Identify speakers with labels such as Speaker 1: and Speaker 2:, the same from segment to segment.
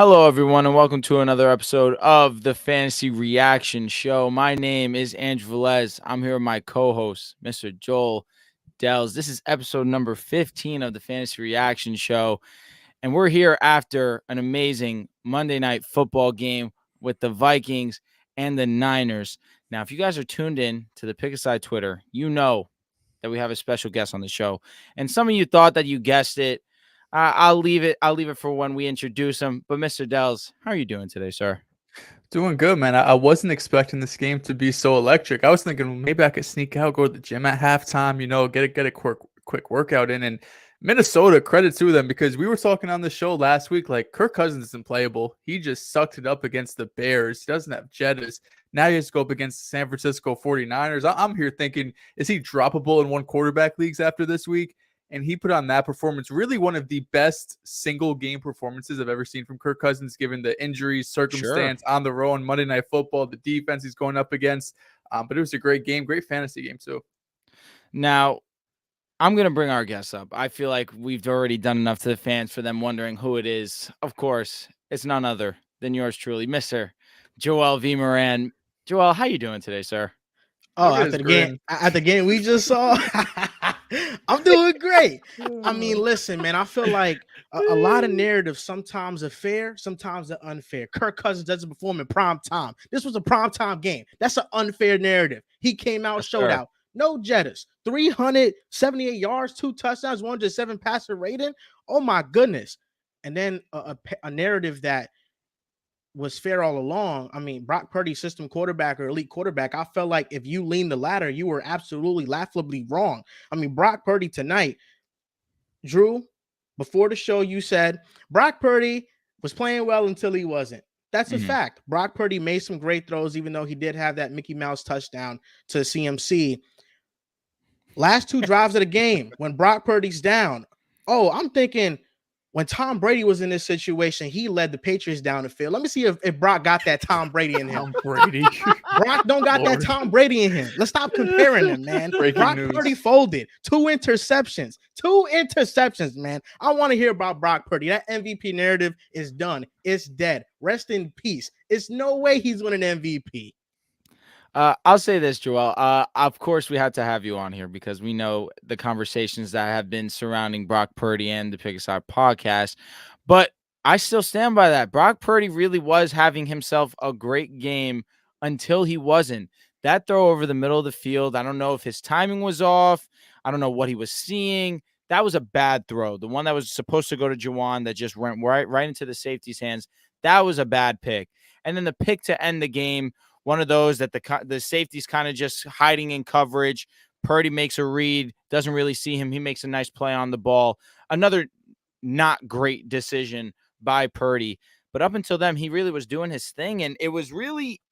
Speaker 1: Hello, everyone, and welcome to another episode of the Fantasy Reaction Show. My name is Andrew Velez. I'm here with my co-host, Mr. Joel Dehls. This is episode number 15 of the Fantasy Reaction Show, and we're here after an amazing Monday Night Football game with the Vikings and the Niners. Now, if you guys are tuned in to the Pick a Side Twitter, you know that we have a special guest on the show, and some of you thought that you guessed it. I'll leave it. I'll leave it for when we introduce him. But Mr. Dehls, how are you doing today, sir?
Speaker 2: Doing good, man. I wasn't expecting this game to be so electric. I was thinking maybe I could sneak out, go to the gym at halftime, get a quick workout in. And Minnesota, credit to them, because we were talking on the show last week, like Kirk Cousins isn't playable. He just sucked it up against the Bears. He doesn't have Jettas. Now he has to go up against the San Francisco 49ers. I'm here thinking, is he droppable in one quarterback leagues after this week? And he put on that performance, really one of the best single game performances I've ever seen from Kirk Cousins, given the injuries, circumstance on the road on Monday Night Football, the defense he's going up against. But it was a great game, great fantasy game too.
Speaker 1: Now, I'm going to bring our guests up. I feel like we've already done enough to the fans for them wondering who it is. Of course, it's none other than yours truly, Mr. Joel V. Moran. Joel, how you doing today, sir?
Speaker 3: Oh, after the game we just saw, I'm doing great. I mean, listen, man, I feel like a lot of narratives sometimes are fair, sometimes are unfair. Kirk Cousins doesn't perform in prime time. This was a prime time game. That's an unfair narrative. He came out, showed out. No Jettas, 378 yards, 2 touchdowns, 107 passer rating. Oh my goodness. And then a narrative that was fair all along. I mean, Brock Purdy, system quarterback or elite quarterback, I felt like if you lean the ladder, you were absolutely laughably wrong. I mean, Brock Purdy tonight, Drew, before the show, you said Brock Purdy was playing well until he wasn't. That's a fact. Brock Purdy made some great throws, even though he did have that Mickey Mouse touchdown to CMC. Last 2 drives of the game, when Brock Purdy's down, I'm thinking, when Tom Brady was in this situation, he led the Patriots down the field. Let me see if Brock got that Tom Brady in him. Brock don't got that Tom Brady in him. Let's stop comparing them, man. Brock Purdy folded. 2 interceptions. 2 interceptions, man. I want to hear about Brock Purdy. That MVP narrative is done. It's dead. Rest in peace. It's no way he's winning MVP.
Speaker 1: I'll say this, Joel. Of course, we had to have you on here because we know the conversations that have been surrounding Brock Purdy and the Pick a Side podcast. But I still stand by that. Brock Purdy really was having himself a great game until he wasn't. That throw over the middle of the field, I don't know if his timing was off. I don't know what he was seeing. That was a bad throw. The one that was supposed to go to Juwan that just went right into the safety's hands. That was a bad pick. And then the pick to end the game, one of those that the safety's kind of just hiding in coverage. Purdy makes a read, doesn't really see him. He makes a nice play on the ball. Another not great decision by Purdy. But up until then, he really was doing his thing. And it was really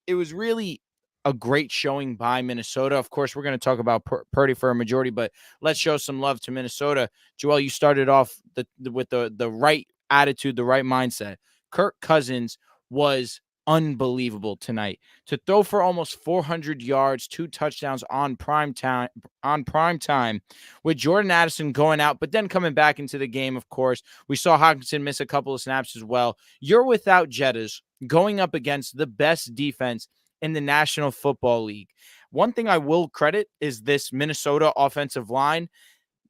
Speaker 1: a great showing by Minnesota. Of course, we're going to talk about Purdy for a majority, but let's show some love to Minnesota. Joel, you started off with the right attitude, the right mindset. Kirk Cousins was unbelievable tonight to throw for almost 400 yards, 2 touchdowns on prime time with Jordan Addison going out, but then coming back into the game. Of course, we saw Hockenson miss a couple of snaps as well. You're without Jettas going up against the best defense in the National Football League. One thing I will credit is this Minnesota offensive line.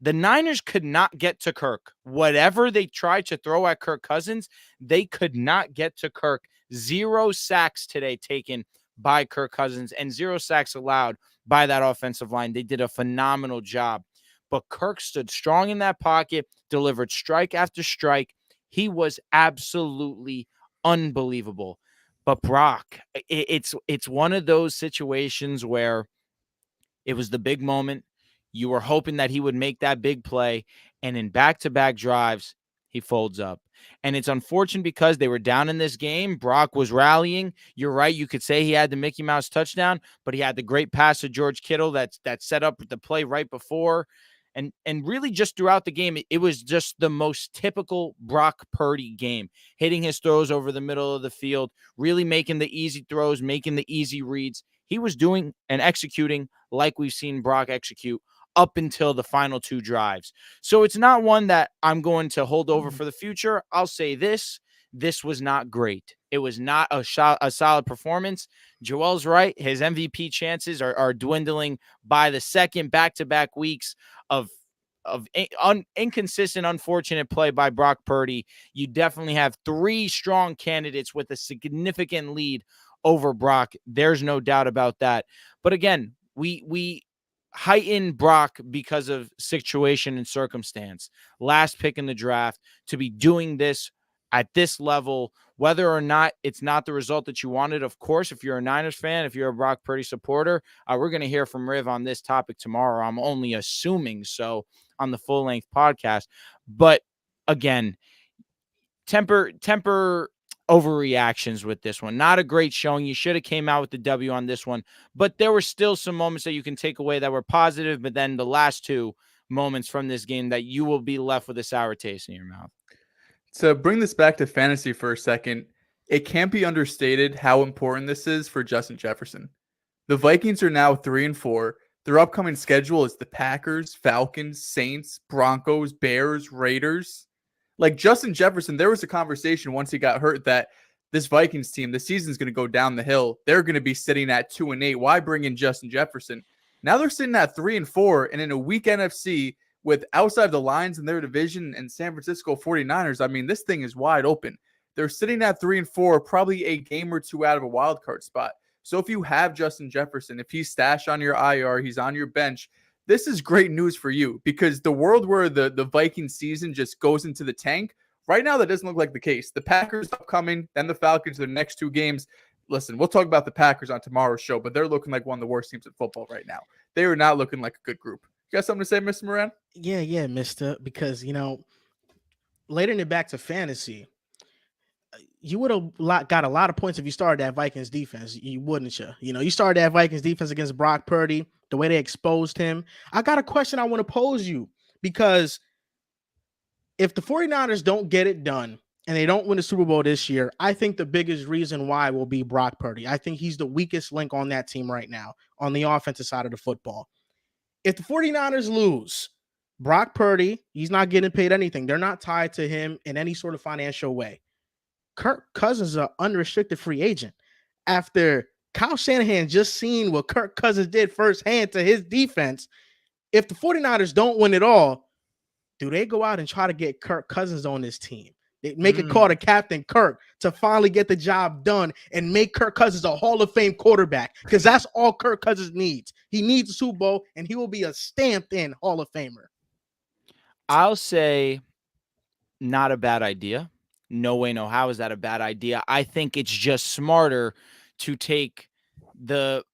Speaker 1: The Niners could not get to Kirk. Whatever they tried to throw at Kirk Cousins, they could not get to Kirk. 0 sacks today taken by Kirk Cousins and 0 sacks allowed by that offensive line. They did a phenomenal job. But Kirk stood strong in that pocket, delivered strike after strike. He was absolutely unbelievable. But Brock, it's one of those situations where it was the big moment. You were hoping that he would make that big play, and in back-to-back drives, he folds up. And it's unfortunate because they were down in this game. Brock was rallying. You're right. You could say he had the Mickey Mouse touchdown, but he had the great pass to George Kittle that set up the play right before. And really just throughout the game, it was just the most typical Brock Purdy game, hitting his throws over the middle of the field, really making the easy throws, making the easy reads. He was doing and executing like we've seen Brock execute up until the final 2 drives. So it's not one that I'm going to hold over for the future. I'll say this. this was not great. It was not a solid performance. Joel's right. His MVP chances are dwindling by the second. Back-to-back weeks of inconsistent, unfortunate play by Brock Purdy. You definitely have 3 strong candidates with a significant lead over Brock. There's no doubt about that. But again, we heighten Brock because of situation and circumstance. Last pick in the draft, to be doing this at this level, whether or not it's not the result that you wanted. Of course, if you're a Niners fan, if you're a Brock Purdy supporter, we're going to hear from Riv on this topic tomorrow. I'm only assuming so on the full length podcast. But again, temper overreactions with this one. Not a great showing. You should have came out with the W on this one, but there were still some moments that you can take away that were positive. But then the last 2 moments from this game that you will be left with a sour taste in your mouth.
Speaker 2: To bring this back to fantasy for a second, it can't be understated how important this is for Justin Jefferson. The Vikings are now 3-4. Their upcoming schedule is the Packers, Falcons, Saints, Broncos, Bears, Raiders. Like Justin Jefferson, there was a conversation once he got hurt that this Vikings team, the season's going to go down the hill. They're going to be sitting at 2-8. Why bring in Justin Jefferson? Now they're sitting at 3-4, and in a weak NFC with outside the lines in their division and San Francisco 49ers, I mean, this thing is wide open. They're sitting at 3-4, probably a game or 2 out of a wild card spot. So if you have Justin Jefferson, if he's stashed on your IR, he's on your bench, this is great news for you, because the world where the Viking season just goes into the tank, right now that doesn't look like the case. The Packers upcoming, then the Falcons, their next 2 games. Listen, we'll talk about the Packers on tomorrow's show, but they're looking like one of the worst teams in football right now. They are not looking like a good group. You got something to say, Mr. Moran?
Speaker 3: Yeah, mister, because, later in it back to fantasy, you would have got a lot of points if you started that Vikings defense. You wouldn't you? You started that Vikings defense against Brock Purdy, the way they exposed him. I got a question I want to pose you, because if the 49ers don't get it done and they don't win the Super Bowl this year, I think the biggest reason why will be Brock Purdy. I think he's the weakest link on that team right now on the offensive side of the football. If the 49ers lose, Brock Purdy, he's not getting paid anything. They're not tied to him in any sort of financial way. Kirk Cousins is an unrestricted free agent. After Kyle Shanahan just seen what Kirk Cousins did firsthand to his defense, if the 49ers don't win it all, do they go out and try to get Kirk Cousins on this team? They make a call to Captain Kirk to finally get the job done and make Kirk Cousins a Hall of Fame quarterback, because that's all Kirk Cousins needs. He needs a Super Bowl, and he will be a stamped-in Hall of Famer.
Speaker 1: I'll say not a bad idea. No way, no how is that a bad idea. I think it's just smarter to take the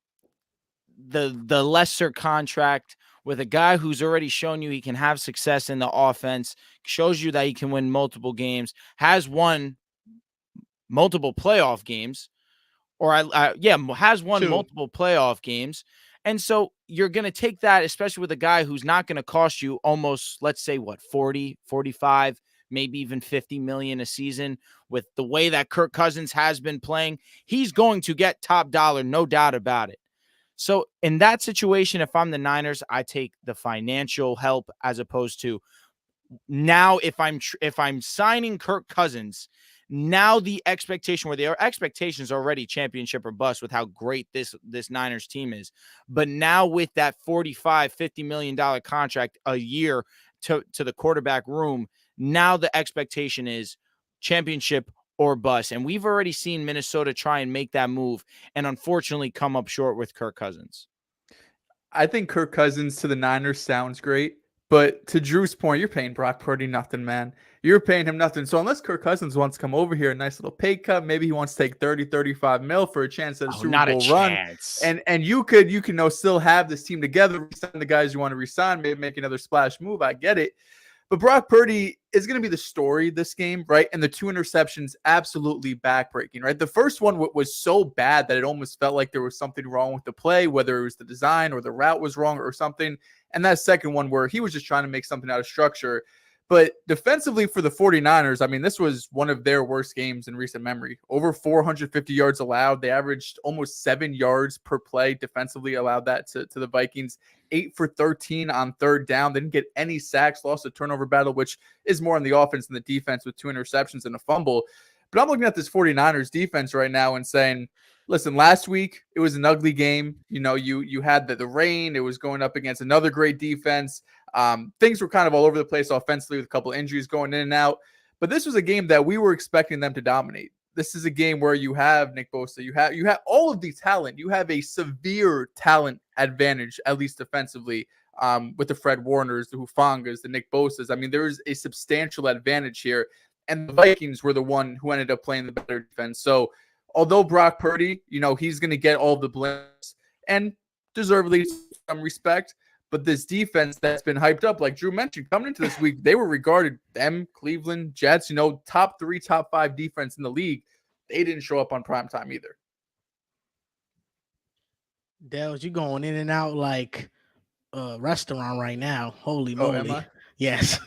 Speaker 1: lesser contract with a guy who's already shown you he can have success in the offense, shows you that he can win multiple games, has won multiple playoff games, or has won
Speaker 3: 2
Speaker 1: multiple playoff games. And so you're going to take that, especially with a guy who's not going to cost you almost, let's say, 40, 45, maybe even 50 million a season. With the way that Kirk Cousins has been playing, he's going to get top dollar, no doubt about it. So in that situation, if I'm the Niners, I take the financial help, as opposed to now if I'm signing Kirk Cousins, now the expectation, where their expectations are already championship or bust with how great this Niners team is. But now with that $45-50 million contract a year to the quarterback room, now the expectation is championship or bust. And we've already seen Minnesota try and make that move and unfortunately come up short with Kirk Cousins.
Speaker 2: I think Kirk Cousins to the Niners sounds great, but to Drew's point, you're paying Brock Purdy nothing, man. You're paying him nothing. So unless Kirk Cousins wants to come over here, a nice little pay cut, maybe he wants to take 30-35 mil for a chance at a Super Bowl run. And you can still have this team together, resign the guys you want to resign, maybe make another splash move. I get it. But Brock Purdy is going to be the story this game, right? And the 2 interceptions, absolutely backbreaking, right? The first one was so bad that it almost felt like there was something wrong with the play, whether it was the design or the route was wrong or something. And that second one where he was just trying to make something out of structure. But defensively for the 49ers, I mean, this was one of their worst games in recent memory. Over 450 yards allowed. They averaged almost 7 yards per play defensively, allowed that to the Vikings. 8 for 13 on third down. They didn't get any sacks, lost a turnover battle, which is more on the offense than the defense with 2 interceptions and a fumble. But I'm looking at this 49ers defense right now and saying, listen, last week it was an ugly game. You had the rain. It was going up against another great defense. Things were kind of all over the place offensively with a couple of injuries going in and out. But this was a game that we were expecting them to dominate. This is a game where you have Nick Bosa. You have all of the talent. You have a severe talent advantage, at least defensively, with the Fred Warners, the Hufangas, the Nick Bosas. I mean, there is a substantial advantage here. And the Vikings were the one who ended up playing the better defense. So although Brock Purdy, he's going to get all the blames and deservedly some respect, but this defense that's been hyped up, like Drew mentioned, coming into this week, they were regarded, Cleveland, Jets, top 3, top 5 defense in the league. They didn't show up on primetime either.
Speaker 3: Dehls, you going in and out like a restaurant right now. Holy moly.
Speaker 2: Am I?
Speaker 3: Yes.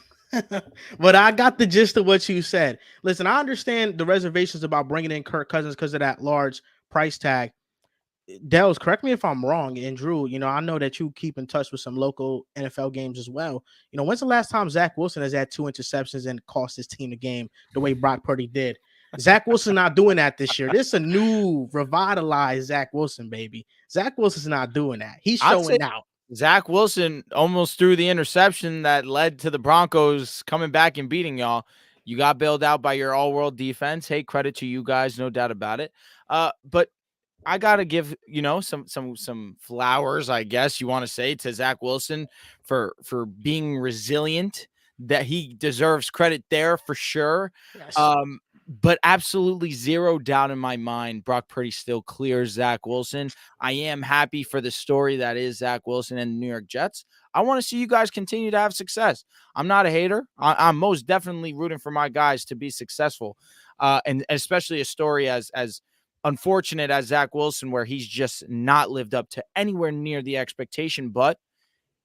Speaker 3: But I got the gist of what you said. Listen, I understand the reservations about bringing in Kirk Cousins because of that large price tag. Dehls, correct me if I'm wrong. And Drew, I know that you keep in touch with some local NFL games as well. When's the last time Zach Wilson has had 2 interceptions and cost his team the game the way Brock Purdy did? Zach Wilson not doing that this year. This is a new, revitalized Zach Wilson, baby. Zach Wilson's not doing that. He's showing out.
Speaker 1: Zach Wilson almost threw the interception that led to the Broncos coming back and beating y'all. You got bailed out by your all-world defense. Hey, credit to you guys, no doubt about it. But I gotta give some flowers, I guess you want to say, to Zach Wilson for being resilient. That he deserves credit there for sure.
Speaker 3: Yes.
Speaker 1: But absolutely zero doubt in my mind, Brock Purdy still clears Zach Wilson. I am happy for the story that is Zach Wilson and the New York Jets. I want to see you guys continue to have success. I'm not a hater. I'm most definitely rooting for my guys to be successful. And especially a story as unfortunate as Zach Wilson, where he's just not lived up to anywhere near the expectation, but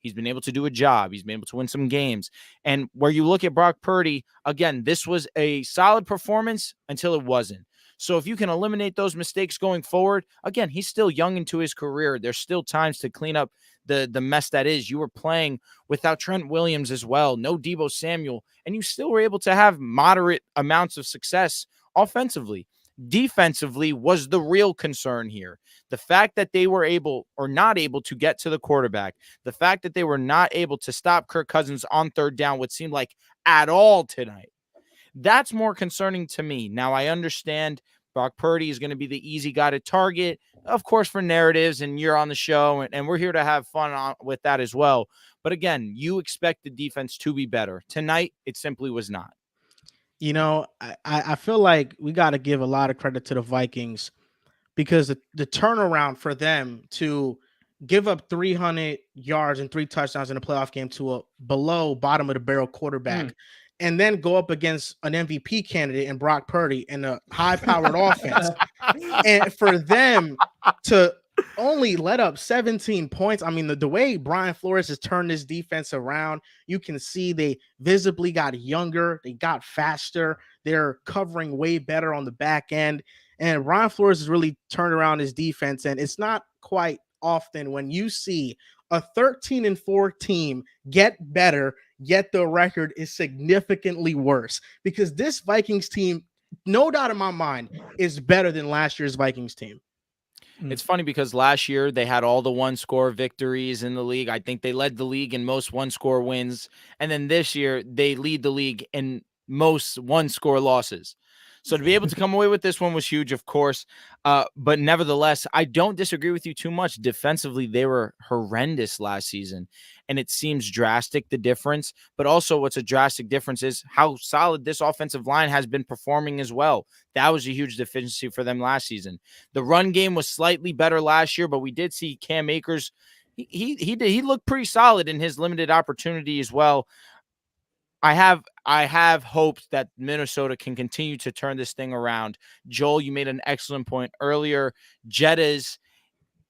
Speaker 1: he's been able to do a job. He's been able to win some games. And where you look at Brock Purdy, again, this was a solid performance until it wasn't. So if you can eliminate those mistakes going forward, again, he's still young into his career. There's still times to clean up the mess that is. You were playing without Trent Williams as well, no Deebo Samuel, and you still were able to have moderate amounts of success offensively. Defensively was the real concern here. The fact that they were able or not able to get to the quarterback, the fact that they were not able to stop Kirk Cousins on third down, what seemed like at all tonight, that's more concerning to me. Now, I understand Brock Purdy is going to be the easy guy to target, of course, for narratives, and you're on the show, and we're here to have fun with that as well. But again, you expect the defense to be better. Tonight, it simply was not.
Speaker 3: I feel like we got to give a lot of credit to the Vikings because the turnaround for them to give up 300 yards and 3 touchdowns in a playoff game to a below bottom of the barrel quarterback and then go up against an MVP candidate in Brock Purdy and a high-powered offense. And for them to only let up 17 points. I mean, the way Brian Flores has turned this defense around, you can see they visibly got younger. They got faster. They're covering way better on the back end. And Brian Flores has really turned around his defense. And it's not quite often when you see a 13-4 team get better, yet the record is significantly worse. Because this Vikings team, no doubt in my mind, is better than last year's Vikings team.
Speaker 1: It's funny because last year they had all the one-score victories in the league. I think they led the league in most one-score wins. And then this year they lead the league in most one-score losses. So to be able to come away with this one was huge, of course. But nevertheless, I don't disagree with you too much. Defensively, they were horrendous last season. And it seems drastic, the difference. But also what's a drastic difference is how solid this offensive line has been performing as well. That was a huge deficiency for them last season. The run game was slightly better last year, but we did see Cam Akers. He looked pretty solid in his limited opportunity as well. I have hopes that Minnesota can continue to turn this thing around. Joel, you made an excellent point earlier. Jettas,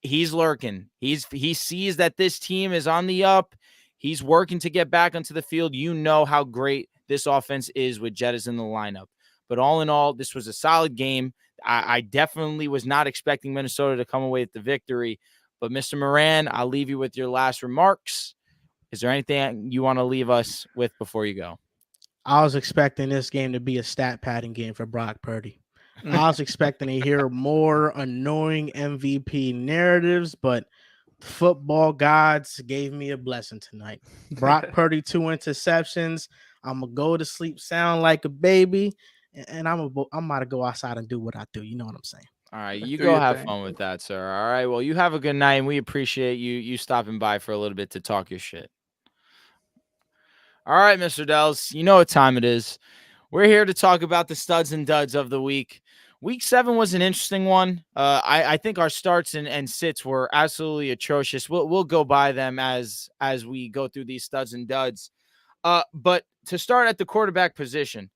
Speaker 1: he's lurking. He sees that this team is on the up. He's working to get back onto the field. You know how great this offense is with Jettas in the lineup. But all in all, this was a solid game. I definitely was not expecting Minnesota to come away with the victory. But Mr. Moran, I'll leave you with your last remarks. Is there anything you want to leave us with before you go?
Speaker 3: I was expecting this game to be a stat padding game for Brock Purdy. I was expecting to hear more annoying MVP narratives, but football gods gave me a blessing tonight. Brock Purdy, 2 interceptions. I'm gonna go to sleep sound like a baby, and I'm about to go outside and do what I do. You know what I'm saying?
Speaker 1: All right, you
Speaker 2: Do
Speaker 1: go
Speaker 2: your
Speaker 1: have
Speaker 2: thing.
Speaker 1: fun with that, sir. All right. Well, you have a good night, and we appreciate you stopping by for a little bit to talk your shit. All right, Mr. Dehls, you know what time it is. We're here to talk about the studs and duds of the week. Week 7 was an interesting one. I think our starts and sits were absolutely atrocious. We'll go by them as we go through these studs and duds. But to start at the quarterback position,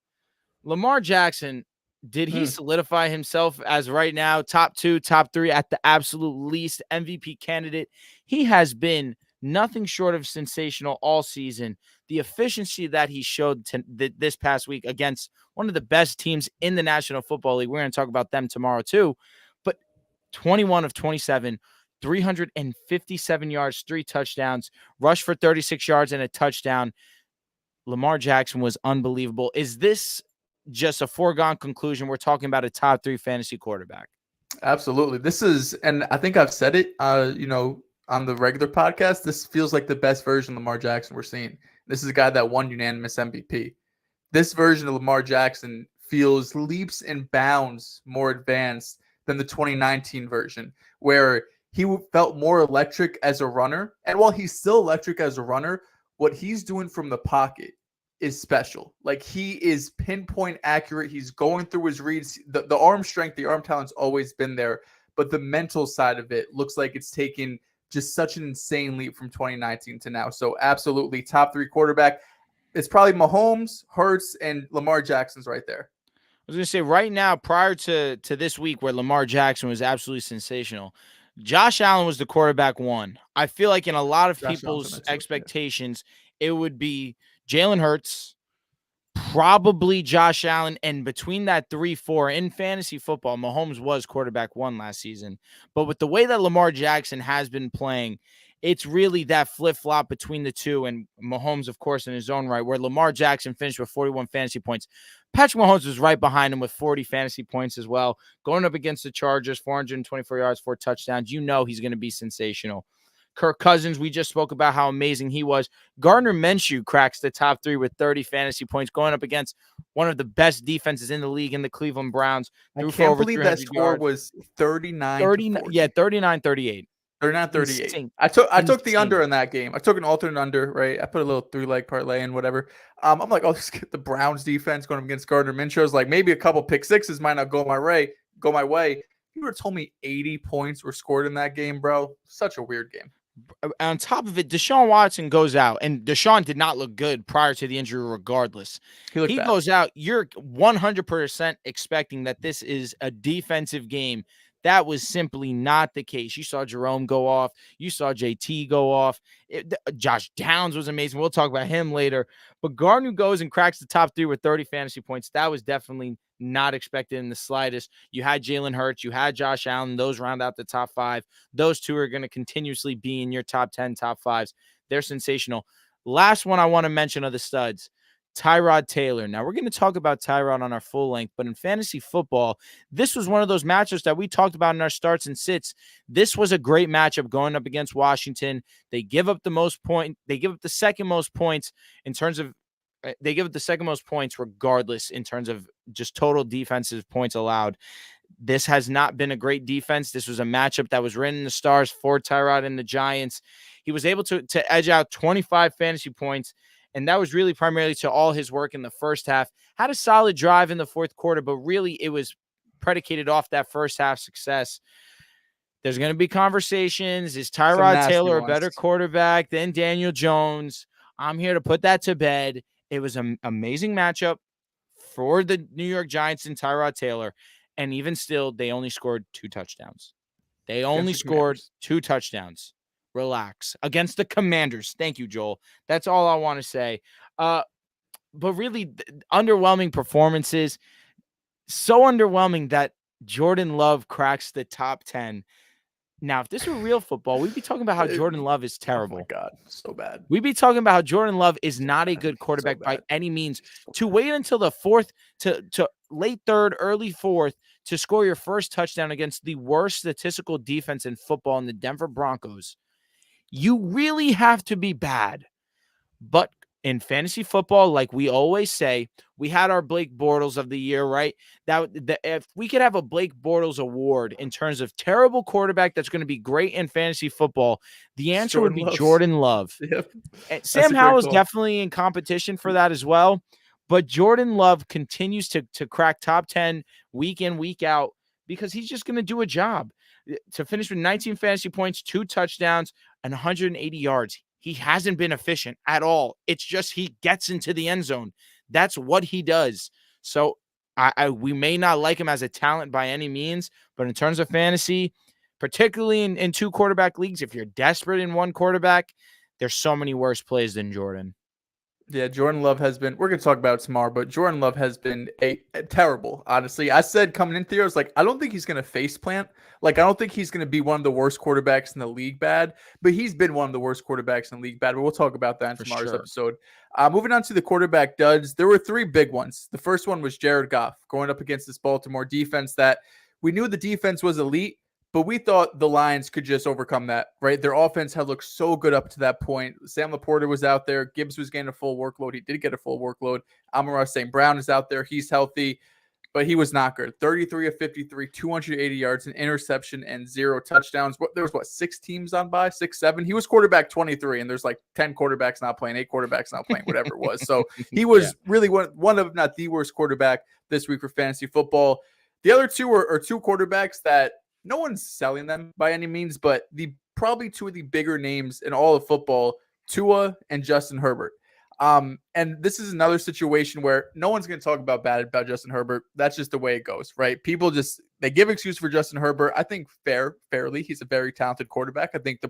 Speaker 1: Lamar Jackson, did he solidify himself as right now top 2, top 3 at the absolute least MVP candidate? He has been nothing short of sensational all season. The efficiency that he showed this past week against one of the best teams in the National Football League. We're going to talk about them tomorrow too. But 21 of 27, 357 yards, 3 touchdowns, rushed for 36 yards and a touchdown. Lamar Jackson was unbelievable. Is this just a foregone conclusion? We're talking about a top 3 fantasy quarterback.
Speaker 2: Absolutely. This is, and I think I've said it, on the regular podcast, this feels like the best version of Lamar Jackson we're seeing. This is a guy that won unanimous MVP. This version of Lamar Jackson feels leaps and bounds more advanced than the 2019 version, where he felt more electric as a runner. And while he's still electric as a runner, what he's doing from the pocket is special. Like, he is pinpoint accurate. He's going through his reads. The arm strength, the arm talent's always been there, but the mental side of it looks like it's taken just such an insane leap from 2019 to now. So absolutely top 3 quarterback. It's probably Mahomes, Hurts, and Lamar Jackson's right there.
Speaker 1: I was going to say right now, prior to this week where Lamar Jackson was absolutely sensational, Josh Allen was the quarterback 1. I feel like in a lot of people's expectations, it would be Jalen Hurts, probably Josh Allen, and between that 3-4 in fantasy football, Mahomes was quarterback 1 last season. But with the way that Lamar Jackson has been playing, it's really that flip-flop between the two, and Mahomes, of course, in his own right, where Lamar Jackson finished with 41 fantasy points. Patrick Mahomes was right behind him with 40 fantasy points as well. Going up against the Chargers, 424 yards, 4 touchdowns. You know he's going to be sensational. Kirk Cousins, we just spoke about how amazing he was. Gardner Minshew cracks the top 3 with 30 fantasy points, going up against one of the best defenses in the league in the Cleveland Browns.
Speaker 2: I can't believe that score was 39.
Speaker 1: 39-38.
Speaker 2: 39-38. I took the under in that game. I took an alternate under, right? I put a little 3-leg parlay in, whatever. I'm like, oh, just get the Browns defense going up against Gardner Minshew. I was like, maybe a couple pick sixes might not go my way. You would have told me 80 points were scored in that game, bro. Such a weird game.
Speaker 1: On top of it, Deshaun Watson goes out, and Deshaun did not look good prior to the injury regardless. He goes out. You're 100% expecting that this is a defensive game. That was simply not the case. You saw Jerome go off. You saw JT go off. Josh Downs was amazing. We'll talk about him later. But Gardner goes and cracks the top 3 with 30 fantasy points. That was definitely not expected in the slightest. You had Jalen Hurts. You had Josh Allen. Those round out the top 5. Those 2 are going to continuously be in your top 10, top 5s. They're sensational. Last one I want to mention of the studs, Tyrod Taylor. Now, we're going to talk about Tyrod on our full length, but in fantasy football, this was one of those matchups that we talked about in our starts and sits. This was a great matchup going up against Washington. They give up the most point. They give up the second most points in terms of they give up the second most points regardless in terms of just total defensive points allowed. This has not been a great defense. This was a matchup that was written in the stars for Tyrod and the Giants. He was able to edge out 25 fantasy points, and that was really primarily to all his work in the first half. Had a solid drive in the fourth quarter, but really it was predicated off that first half success. There's going to be conversations. Is Tyrod Taylor a better quarterback than Daniel Jones? I'm here to put that to bed. It was an amazing matchup for the New York Giants and Tyrod Taylor, and even still, they only scored 2 touchdowns. They only scored 2 touchdowns. Relax. Against the Commanders. Thank you, Joel. That's all I want to say. But really, underwhelming performances. So underwhelming that Jordan Love cracks the top 10. Now, if this were real football, we'd be talking about how Jordan Love is
Speaker 2: Oh my
Speaker 1: terrible.
Speaker 2: God, so bad.
Speaker 1: We'd be talking about how Jordan Love is
Speaker 2: So
Speaker 1: not a
Speaker 2: bad.
Speaker 1: good quarterback
Speaker 2: So
Speaker 1: by
Speaker 2: bad.
Speaker 1: any means.
Speaker 2: So
Speaker 1: To
Speaker 2: bad.
Speaker 1: wait until the fourth to late third, early fourth to score your first touchdown against the worst statistical defense in football in the Denver Broncos, you really have to be bad. But in fantasy football, like we always say, we had our Blake Bortles of the year, right? If we could have a Blake Bortles award in terms of terrible quarterback that's going to be great in fantasy football, the
Speaker 2: It's
Speaker 1: answer would be
Speaker 2: Love.
Speaker 1: Jordan Love.
Speaker 2: Yep.
Speaker 1: And
Speaker 2: That's
Speaker 1: Sam
Speaker 2: a great
Speaker 1: Howell's
Speaker 2: call.
Speaker 1: definitely in competition for that as well. But Jordan Love continues to crack top 10 week in, week out because he's just going to do a job. To finish with 19 fantasy points, 2 touchdowns, and 180 yards. He hasn't been efficient at all. It's just he gets into the end zone. That's what he does. So we may not like him as a talent by any means, but in terms of fantasy, particularly in 2 quarterback leagues, if you're desperate in one quarterback, there's so many worse plays than Jordan.
Speaker 2: Yeah, Jordan Love has been, we're going to talk about it tomorrow, but Jordan Love has been a terrible, honestly. I said coming into the year, I was like, I don't think he's going to face plant. Like, I don't think he's going to be one of the worst quarterbacks in the league bad, but he's been one of the worst quarterbacks in the league bad. But we'll talk about that in tomorrow's episode. Moving on to the quarterback duds, there were 3 big ones. The first one was Jared Goff going up against this Baltimore defense that we knew the defense was elite, but we thought the Lions could just overcome that, right? Their offense had looked so good up to that point. Sam Laporta was out there. Gibbs was getting a full workload. He did get a full workload. Amon-Ra St. Brown is out there. He's healthy, but he was not good. 33 of 53, 280 yards, an interception, and 0 touchdowns. There was, 6 teams on by? 6, 7? He was quarterback 23, and there's like 10 quarterbacks not playing, 8 quarterbacks not playing, whatever it was. So he was really one of, not the worst quarterback this week for fantasy football. The other 2 are 2 quarterbacks that no one's selling them by any means, but probably 2 of the bigger names in all of football, Tua and Justin Herbert. And this is another situation where no one's going to talk about Justin Herbert. That's just the way it goes, right? People they give excuse for Justin Herbert. I think fairly, he's a very talented quarterback. I think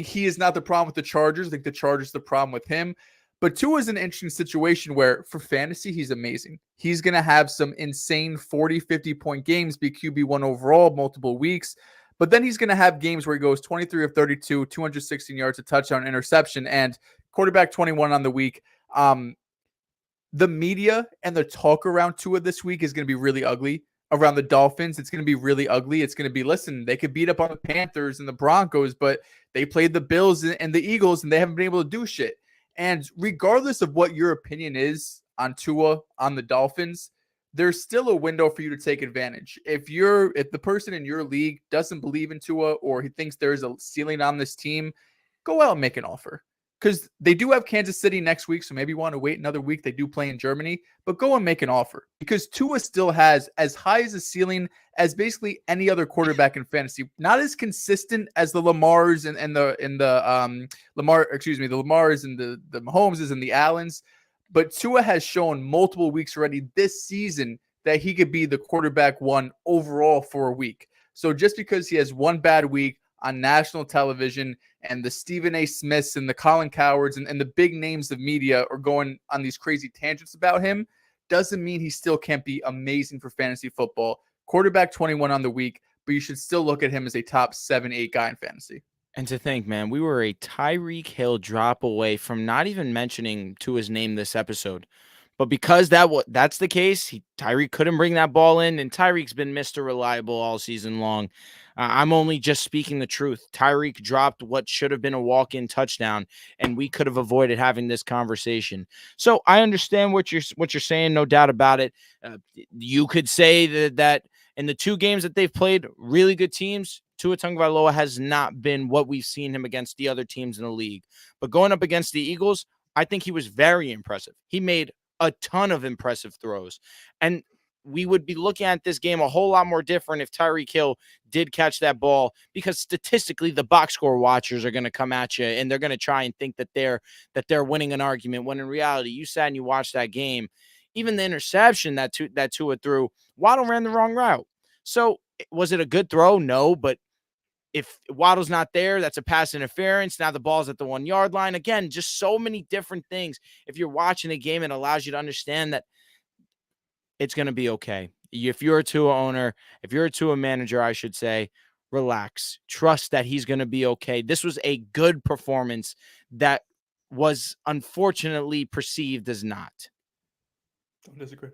Speaker 2: he is not the problem with the Chargers. I think the Chargers are the problem with him. But Tua is an interesting situation where for fantasy, he's amazing. He's going to have some insane 40, 50-point games, be QB1 overall, multiple weeks. But then he's going to have games where he goes 23 of 32, 216 yards, a touchdown, interception, and quarterback 21 on the week. The media and the talk around Tua this week is going to be really ugly. Around the Dolphins, it's going to be really ugly. It's going to be, listen, they could beat up on the Panthers and the Broncos, but they played the Bills and the Eagles, and they haven't been able to do shit. And regardless of what your opinion is on Tua, on the Dolphins, there's still a window for you to take advantage. If the person in your league doesn't believe in Tua or he thinks there's a ceiling on this team, go out and make an offer. Because they do have Kansas City next week, so maybe you want to wait another week. They do play in Germany, but go and make an offer. Because Tua still has as high as a ceiling as basically any other quarterback in fantasy. Not as consistent as the Lamars and the Lamars and the Mahomeses and the Allens, but Tua has shown multiple weeks already this season that he could be the quarterback 1 overall for a week. So just because he has one bad week on national television and the Stephen A. Smiths and the Colin Cowards and the big names of media are going on these crazy tangents about him, doesn't mean he still can't be amazing for fantasy football. Quarterback 21 on the week, but you should still look at him as a top 7, 8 guy in fantasy.
Speaker 1: And to think, man, we were a Tyreek Hill drop away from not even mentioning to his name this episode. But because that's the case, Tyreek couldn't bring that ball in, and Tyreek's been Mr. Reliable all season long. I'm only just speaking the truth. Tyreek dropped what should have been a walk-in touchdown, and we could have avoided having this conversation. So I understand what you're saying, no doubt about it. You could say that in the 2 games that they've played, really good teams, Tua Tagovailoa has not been what we've seen him against the other teams in the league. But going up against the Eagles, I think he was very impressive. He made a ton of impressive throws. And we would be looking at this game a whole lot more different if Tyreek Hill did catch that ball, because statistically the box score watchers are going to come at you and they're going to try and think that they're winning an argument, when in reality you sat and you watched that game. Even the interception that Tua threw, Waddle ran the wrong route. So was it a good throw? No, but if Waddle's not there, that's a pass interference. Now the ball's at the 1 yard line. Again, just so many different things. If you're watching the game, it allows you to understand that it's going to be okay. If you're a Tua owner, if you're a Tua manager, I should say, relax, trust that he's going to be okay. This was a good performance that was unfortunately perceived as not.
Speaker 2: Don't disagree.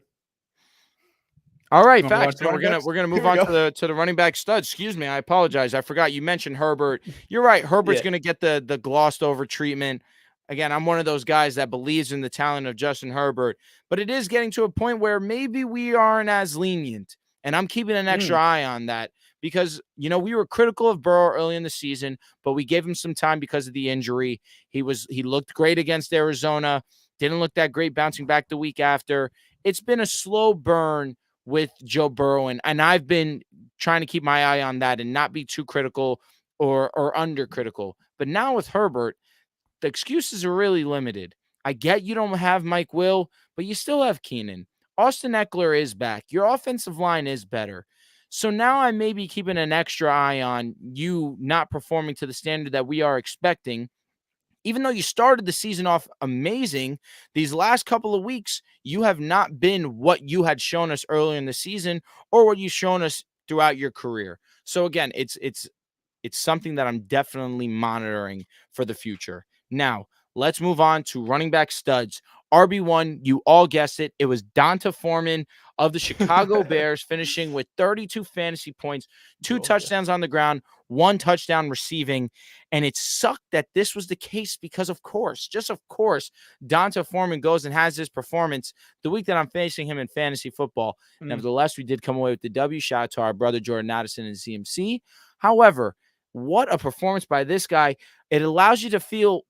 Speaker 1: All right,
Speaker 2: You wanna move on
Speaker 1: facts.
Speaker 2: to
Speaker 1: No,
Speaker 2: running backs?
Speaker 1: we're gonna
Speaker 2: Here
Speaker 1: move
Speaker 2: we
Speaker 1: on
Speaker 2: go.
Speaker 1: to the running back studs. Excuse me, I apologize. I forgot you mentioned Herbert. You're right. Herbert's
Speaker 2: Yeah.
Speaker 1: gonna get the glossed over treatment. Again, I'm one of those guys that believes in the talent of Justin Herbert, but it is getting to a point where maybe we aren't as lenient. And I'm keeping an extra eye on that because, we were critical of Burrow early in the season, but we gave him some time because of the injury. He looked great against Arizona, didn't look that great bouncing back the week after. It's been a slow burn with Joe Burrow, and I've been trying to keep my eye on that and not be too critical or under critical. But now with Herbert, the excuses are really limited. I get you don't have Mike Will, but you still have Keenan. Austin Eckler is back. Your offensive line is better. So now I may be keeping an extra eye on you not performing to the standard that we are expecting. Even though you started the season off amazing, these last couple of weeks, you have not been what you had shown us earlier in the season or what you've shown us throughout your career. So again, it's something that I'm definitely monitoring for the future. Now, let's move on to running back studs. RB1, you all guessed it. It was Donta Foreman of the Chicago Bears, finishing with 32 fantasy points, 2 touchdowns on the ground, 1 touchdown receiving. And it sucked that this was the case because, of course, Donta Foreman goes and has this performance the week that I'm facing him in fantasy football. Nevertheless, we did come away with the W. Shout out to our brother Jordan Addison and CMC. However, what a performance by this guy. It allows you to feel,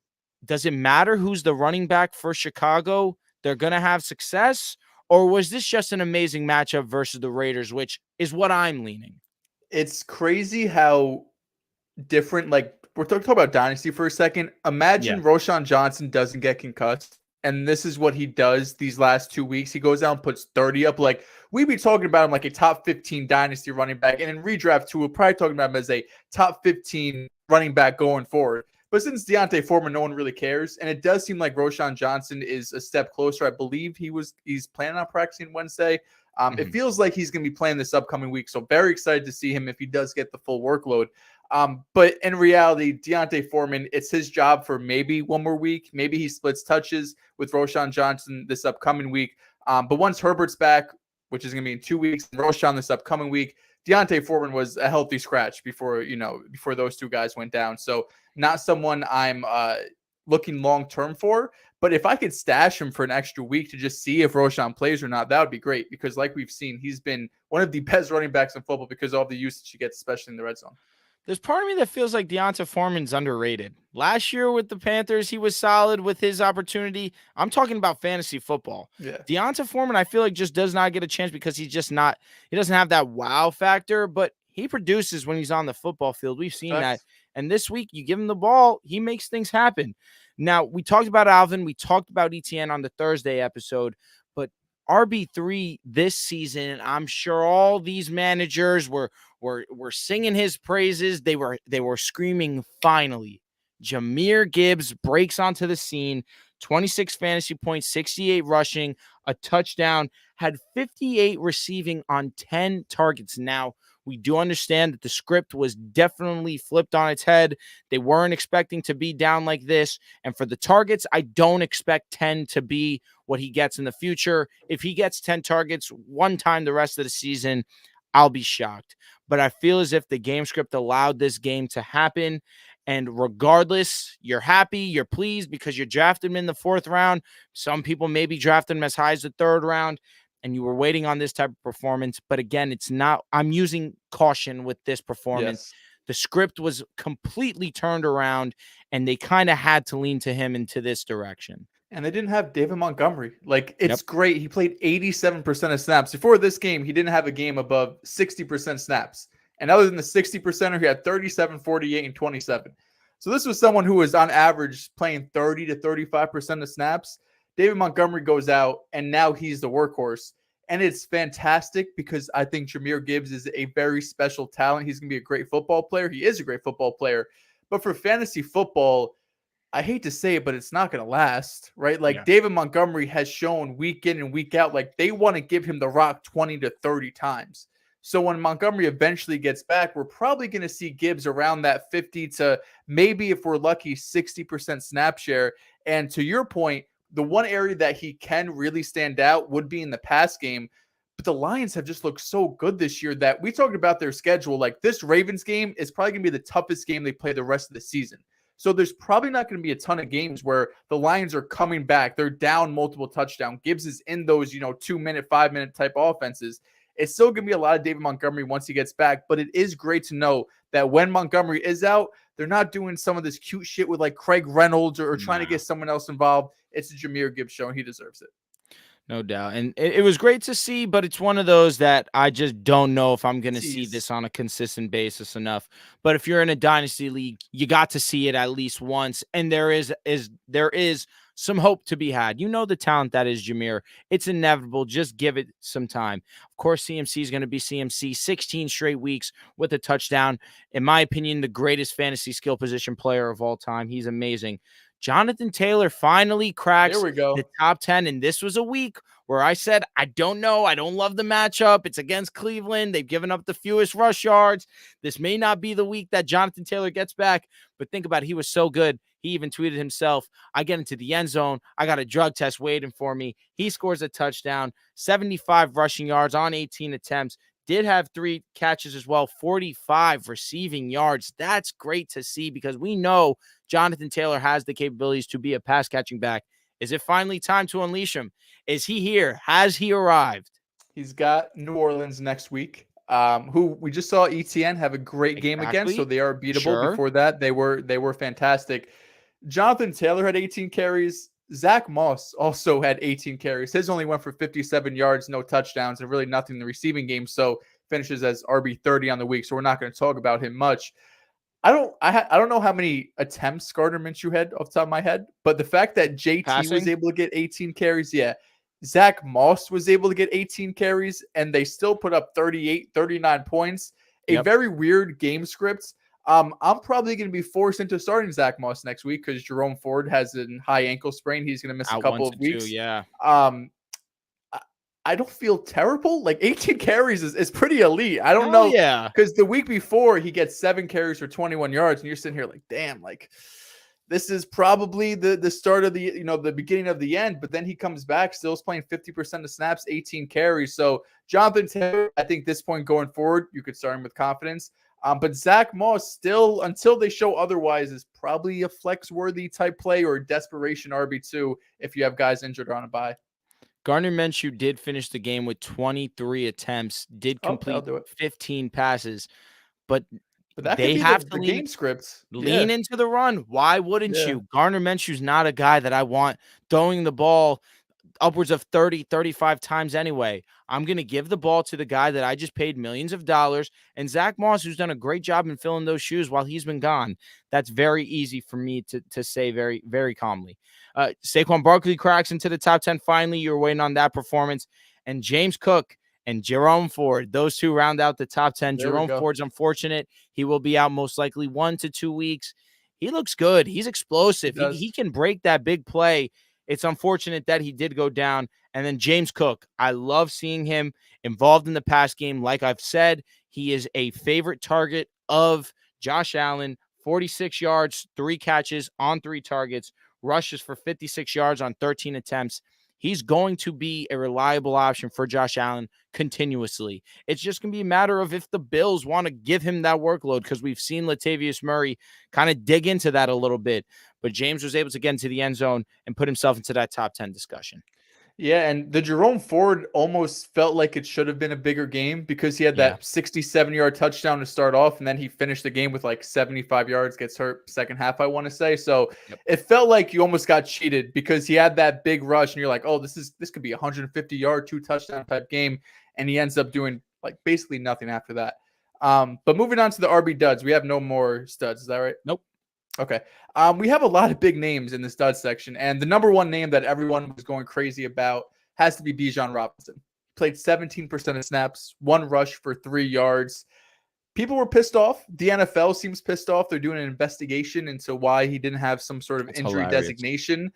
Speaker 1: does it matter who's the running back for Chicago? They're going to have success? Or was this just an amazing matchup versus the Raiders, which is what I'm leaning?
Speaker 2: It's crazy how different, like, we're talking about Dynasty for a second. Imagine Roshan Johnson doesn't get concussed, and this is what he does these last 2 weeks. He goes out and puts 30 up. Like, we'd be talking about him like a top 15 Dynasty running back, and in redraft too, we're probably talking about him as a top 15 running back going forward. But since Deontay Foreman, no one really cares, and it does seem like Roshan Johnson is a step closer. I believe he's planning on practicing Wednesday. It feels like he's going to be playing this upcoming week, so very excited to see him if he does get the full workload. But in reality, Deontay Foreman, it's his job for maybe one more week. Maybe he splits touches with Roshan Johnson this upcoming week. But once Herbert's back, which is going to be in 2 weeks, and Roshan this upcoming week, Deontay Foreman was a healthy scratch before those two guys went down. So not someone I'm looking long-term for. But if I could stash him for an extra week to just see if Roshan plays or not, that would be great. Because like we've seen, he's been one of the best running backs in football because of all the usage he gets, especially in the red zone.
Speaker 1: There's part of me that feels like Deonta Foreman's underrated. Last year with the Panthers, he was solid with his opportunity. I'm talking about fantasy football.
Speaker 2: Yeah.
Speaker 1: Deonta Foreman, I feel like just does not get a chance because he doesn't have that wow factor, but he produces when he's on the football field. We've seen that. And this week, you give him the ball, he makes things happen. Now, we talked about Alvin. We talked about ETN on the Thursday episode, but RB3 this season, I'm sure all these managers were singing his praises. They were screaming, finally. Jahmyr Gibbs breaks onto the scene, 26 fantasy points, 68 rushing, a touchdown, had 58 receiving on 10 targets. Now, we do understand that the script was definitely flipped on its head. They weren't expecting to be down like this. And for the targets, I don't expect 10 to be what he gets in the future. If he gets 10 targets one time the rest of the season, I'll be shocked. But I feel as if the game script allowed this game to happen. And regardless, you're happy, you're pleased because you drafted him in the 4th round. Some people maybe drafted him as high as the 3rd round. And you were waiting on this type of performance. But again, it's not, I'm using caution with this performance. Yes. The script was completely turned around and they kind of had to lean to him into this direction.
Speaker 2: And they didn't have David Montgomery. Like, it's great. He played 87% of snaps. Before this game, he didn't have a game above 60% snaps. And other than the 60%, he had 37, 48, and 27. So this was someone who was on average playing 30 to 35% of snaps. David Montgomery goes out, and now he's the workhorse. And it's fantastic because I think Jahmyr Gibbs is a very special talent. He's going to be a great football player. He is a great football player. But for fantasy football, I hate to say it, but it's not going to last, right? Like, David Montgomery has shown week in and week out, like, they want to give him the rock 20 to 30 times. So when Montgomery eventually gets back, we're probably going to see Gibbs around that 50 to maybe, if we're lucky, 60% snap share. And to your point, the one area that he can really stand out would be in the pass game. But the Lions have just looked so good this year that we talked about their schedule. Like, this Ravens game is probably going to be the toughest game they play the rest of the season. So there's probably not going to be a ton of games where the Lions are coming back. They're down multiple touchdowns. Gibbs is in those, 2-minute, 5-minute type offenses. It's still going to be a lot of David Montgomery once he gets back, but it is great to know that when Montgomery is out, they're not doing some of this cute shit with like Craig Reynolds or trying to get someone else involved. It's a Jahmyr Gibbs show, and he deserves it.
Speaker 1: No doubt. And it was great to see, but it's one of those that I just don't know if I'm going to see this on a consistent basis enough. But if you're in a dynasty league, you got to see it at least once. And there is some hope to be had. You know the talent that is Jahmyr. It's inevitable. Just give it some time. Of course, CMC is going to be CMC. 16 straight weeks with a touchdown. In my opinion, the greatest fantasy skill position player of all time. He's amazing. Jonathan Taylor finally cracks the top 10, and this was a week where I said, I don't know. I don't love the matchup. It's against Cleveland. They've given up the fewest rush yards. This may not be the week that Jonathan Taylor gets back, but think about it. He was so good. He even tweeted himself, I get into the end zone. I got a drug test waiting for me. He scores a touchdown, 75 rushing yards on 18 attempts. Did have 3 catches as well, 45 receiving yards. That's great to see because we know Jonathan Taylor has the capabilities to be a pass catching back. Is it finally time to unleash him? Is he here? Has he arrived?
Speaker 2: He's got New Orleans next week, who we just saw ETN have a great game against, so they are beatable. Sure. Before that, they were fantastic. Jonathan Taylor had 18 carries. Zach Moss also had 18 carries. His only went for 57 yards, no touchdowns, and really nothing in the receiving game. So finishes as RB 30 on the week. So we're not going to talk about him much. I don't know how many attempts Gardner Minshew had off the top of my head, but the fact that JT was able to get 18 carries, Zach Moss was able to get 18 carries, and they still put up 39 points. A very weird game script. I'm probably going to be forced into starting Zach Moss next week because Jerome Ford has a high ankle sprain. He's going to miss a couple of weeks. I don't feel terrible. Like 18 carries is pretty elite. I don't know. Yeah. Because the week before he gets 7 carries for 21 yards, and you're sitting here like, damn, like this is probably the start of the, the beginning of the end. But then he comes back, still playing 50% of snaps, 18 carries. So Jonathan Taylor, I think this point going forward, you could start him with confidence. But Zach Moss still, until they show otherwise, is probably a flex-worthy type play or a desperation RB2 if you have guys injured or on a bye.
Speaker 1: Gardner Minshew did finish the game with 23 attempts, did complete 15 passes, but
Speaker 2: that
Speaker 1: they have to
Speaker 2: game scripts.
Speaker 1: Lean into the run. Why wouldn't you? Gardner Minshew's not a guy that I want throwing the ball upwards of 30, 35 times anyway. I'm going to give the ball to the guy that I just paid millions of dollars, and Zach Moss, who's done a great job in filling those shoes while he's been gone. That's very easy for me to say very, very calmly. Saquon Barkley cracks into the top 10. Finally, you're waiting on that performance. And James Cook and Jerome Ford, those two round out the top 10. Jerome Ford's unfortunate. He will be out most likely 1 to 2 weeks. He looks good. He's explosive. He can break that big play. It's unfortunate that he did go down. And then James Cook, I love seeing him involved in the pass game. Like I've said, he is a favorite target of Josh Allen. 46 yards, 3 catches on 3 targets, rushes for 56 yards on 13 attempts. He's going to be a reliable option for Josh Allen continuously. It's just going to be a matter of if the Bills want to give him that workload, because we've seen Latavius Murray kind of dig into that a little bit. But James was able to get into the end zone and put himself into that top 10 discussion.
Speaker 2: Yeah, and the Jerome Ford almost felt like it should have been a bigger game because he had that 67-yard touchdown to start off, and then he finished the game with like 75 yards, gets hurt second half, I want to say. So it felt like you almost got cheated because he had that big rush, and you're like, oh, this could be a 150-yard, 2-touchdown type game, and he ends up doing like basically nothing after that. But moving on to the RB duds, we have no more studs. Is that right?
Speaker 1: Nope.
Speaker 2: Okay. We have a lot of big names in the stud section, and the number one name that everyone was going crazy about has to be Bijan Robinson. Played 17% of snaps, 1 rush for 3 yards. people were pissed off. The NFL seems pissed off. They're doing an investigation into why he didn't have some sort of injury designation.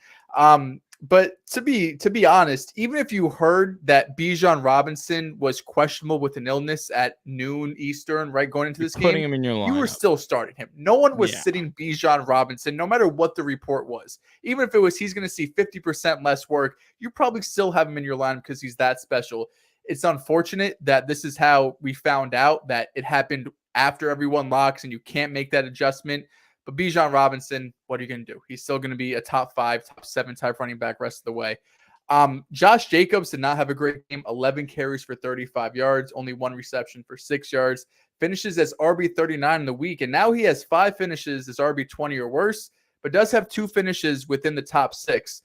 Speaker 2: But to be honest, even if you heard that Bijan Robinson was questionable with an illness at noon Eastern, right, going into this game,
Speaker 1: him in your lineup.
Speaker 2: You were still starting him. No one was sitting Bijan Robinson, no matter what the report was. Even if it was he's going to see 50% less work, you probably still have him in your lineup because he's that special. It's unfortunate that this is how we found out that it happened after everyone locks and you can't make that adjustment. But Bijan Robinson, what are you going to do? He's still going to be a top 5, top 7 type running back rest of the way. Josh Jacobs did not have a great game. 11 carries for 35 yards, only 1 reception for 6 yards. Finishes as RB39 in the week, and now he has 5 finishes as RB20 or worse, but does have 2 finishes within the top 6.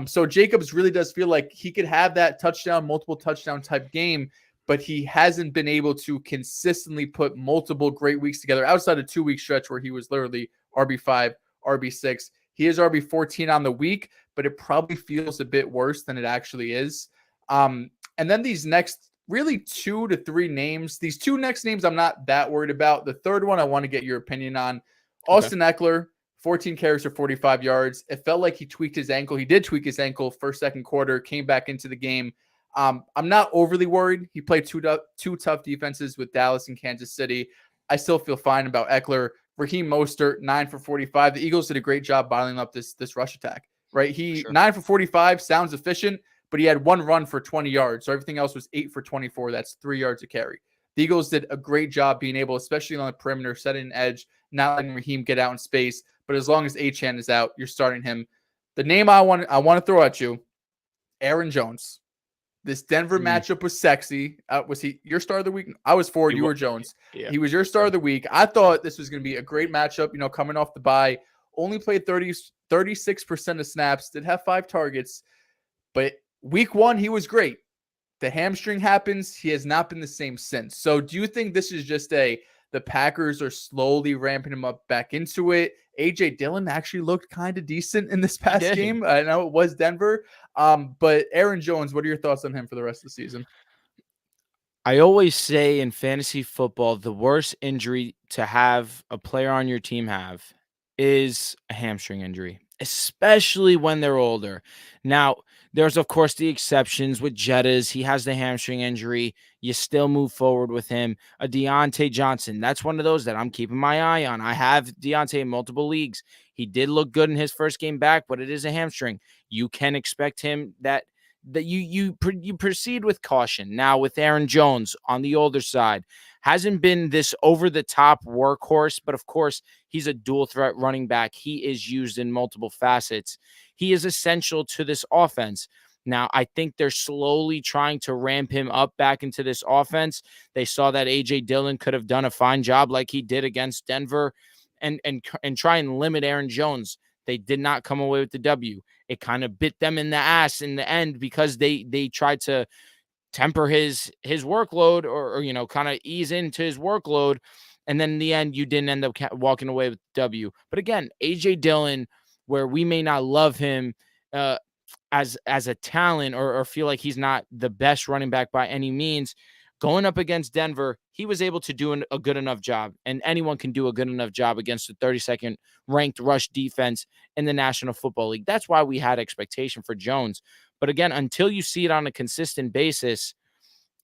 Speaker 2: So Jacobs really does feel like he could have that multiple touchdown type game, but he hasn't been able to consistently put multiple great weeks together outside a 2-week stretch where he was literally RB5, RB6. He is RB14 on the week, but it probably feels a bit worse than it actually is. And then these next really 2 to 3 names, these 2 next names I'm not that worried about. The third one I want to get your opinion on. Austin Eckler, 14 carries for 45 yards. It felt like he tweaked his ankle. He did tweak his ankle first, second quarter, came back into the game. I'm not overly worried. He played two tough defenses with Dallas and Kansas City. I still feel fine about Eckler. Raheem Mostert, 9 for 45. The Eagles did a great job bottling up this rush attack, right? 9 for 45 sounds efficient, but he had 1 run for 20 yards. So everything else was 8 for 24. That's 3 yards a carry. The Eagles did a great job being able, especially on the perimeter, setting an edge, not letting Raheem get out in space. But as long as Achane is out, you're starting him. The name I want to throw at you, Aaron Jones. This Denver matchup was sexy. Was he your star of the week? I was Ford. You were Jones. Yeah. He was your star of the week. I thought this was going to be a great matchup, coming off the bye. Only played 36% of snaps. Did have 5 targets. But week 1, he was great. The hamstring happens. He has not been the same since. So do you think this is just the Packers are slowly ramping him up back into it? A.J. Dillon actually looked kind of decent in this past game. I know it was Denver. But Aaron Jones, what are your thoughts on him for the rest of the season?
Speaker 1: I always say in fantasy football, the worst injury to have a player on your team have is a hamstring injury, especially when they're older. Now, there's, of course, the exceptions with Jettas. He has the hamstring injury. You still move forward with him. A Deontay Johnson, that's one of those that I'm keeping my eye on. I have Deontay in multiple leagues. He did look good in his first game back, but it is a hamstring. You can expect him that you proceed with caution. Now, with Aaron Jones on the older side, hasn't been this over-the-top workhorse, but of course, he's a dual-threat running back. He is used in multiple facets. He is essential to this offense. Now, I think they're slowly trying to ramp him up back into this offense. They saw that A.J. Dillon could have done a fine job like he did against Denver and try and limit Aaron Jones. They did not come away with the W. It kind of bit them in the ass in the end because they tried to temper his workload or kind of ease into his workload. And then in the end, you didn't end up walking away with the W. But again, A.J. Dillon, where we may not love him as a talent or feel like he's not the best running back by any means, going up against Denver, he was able to do a good enough job, and anyone can do a good enough job against the 32nd ranked rush defense in the National Football League. That's why we had expectation for Jones. But again, until you see it on a consistent basis,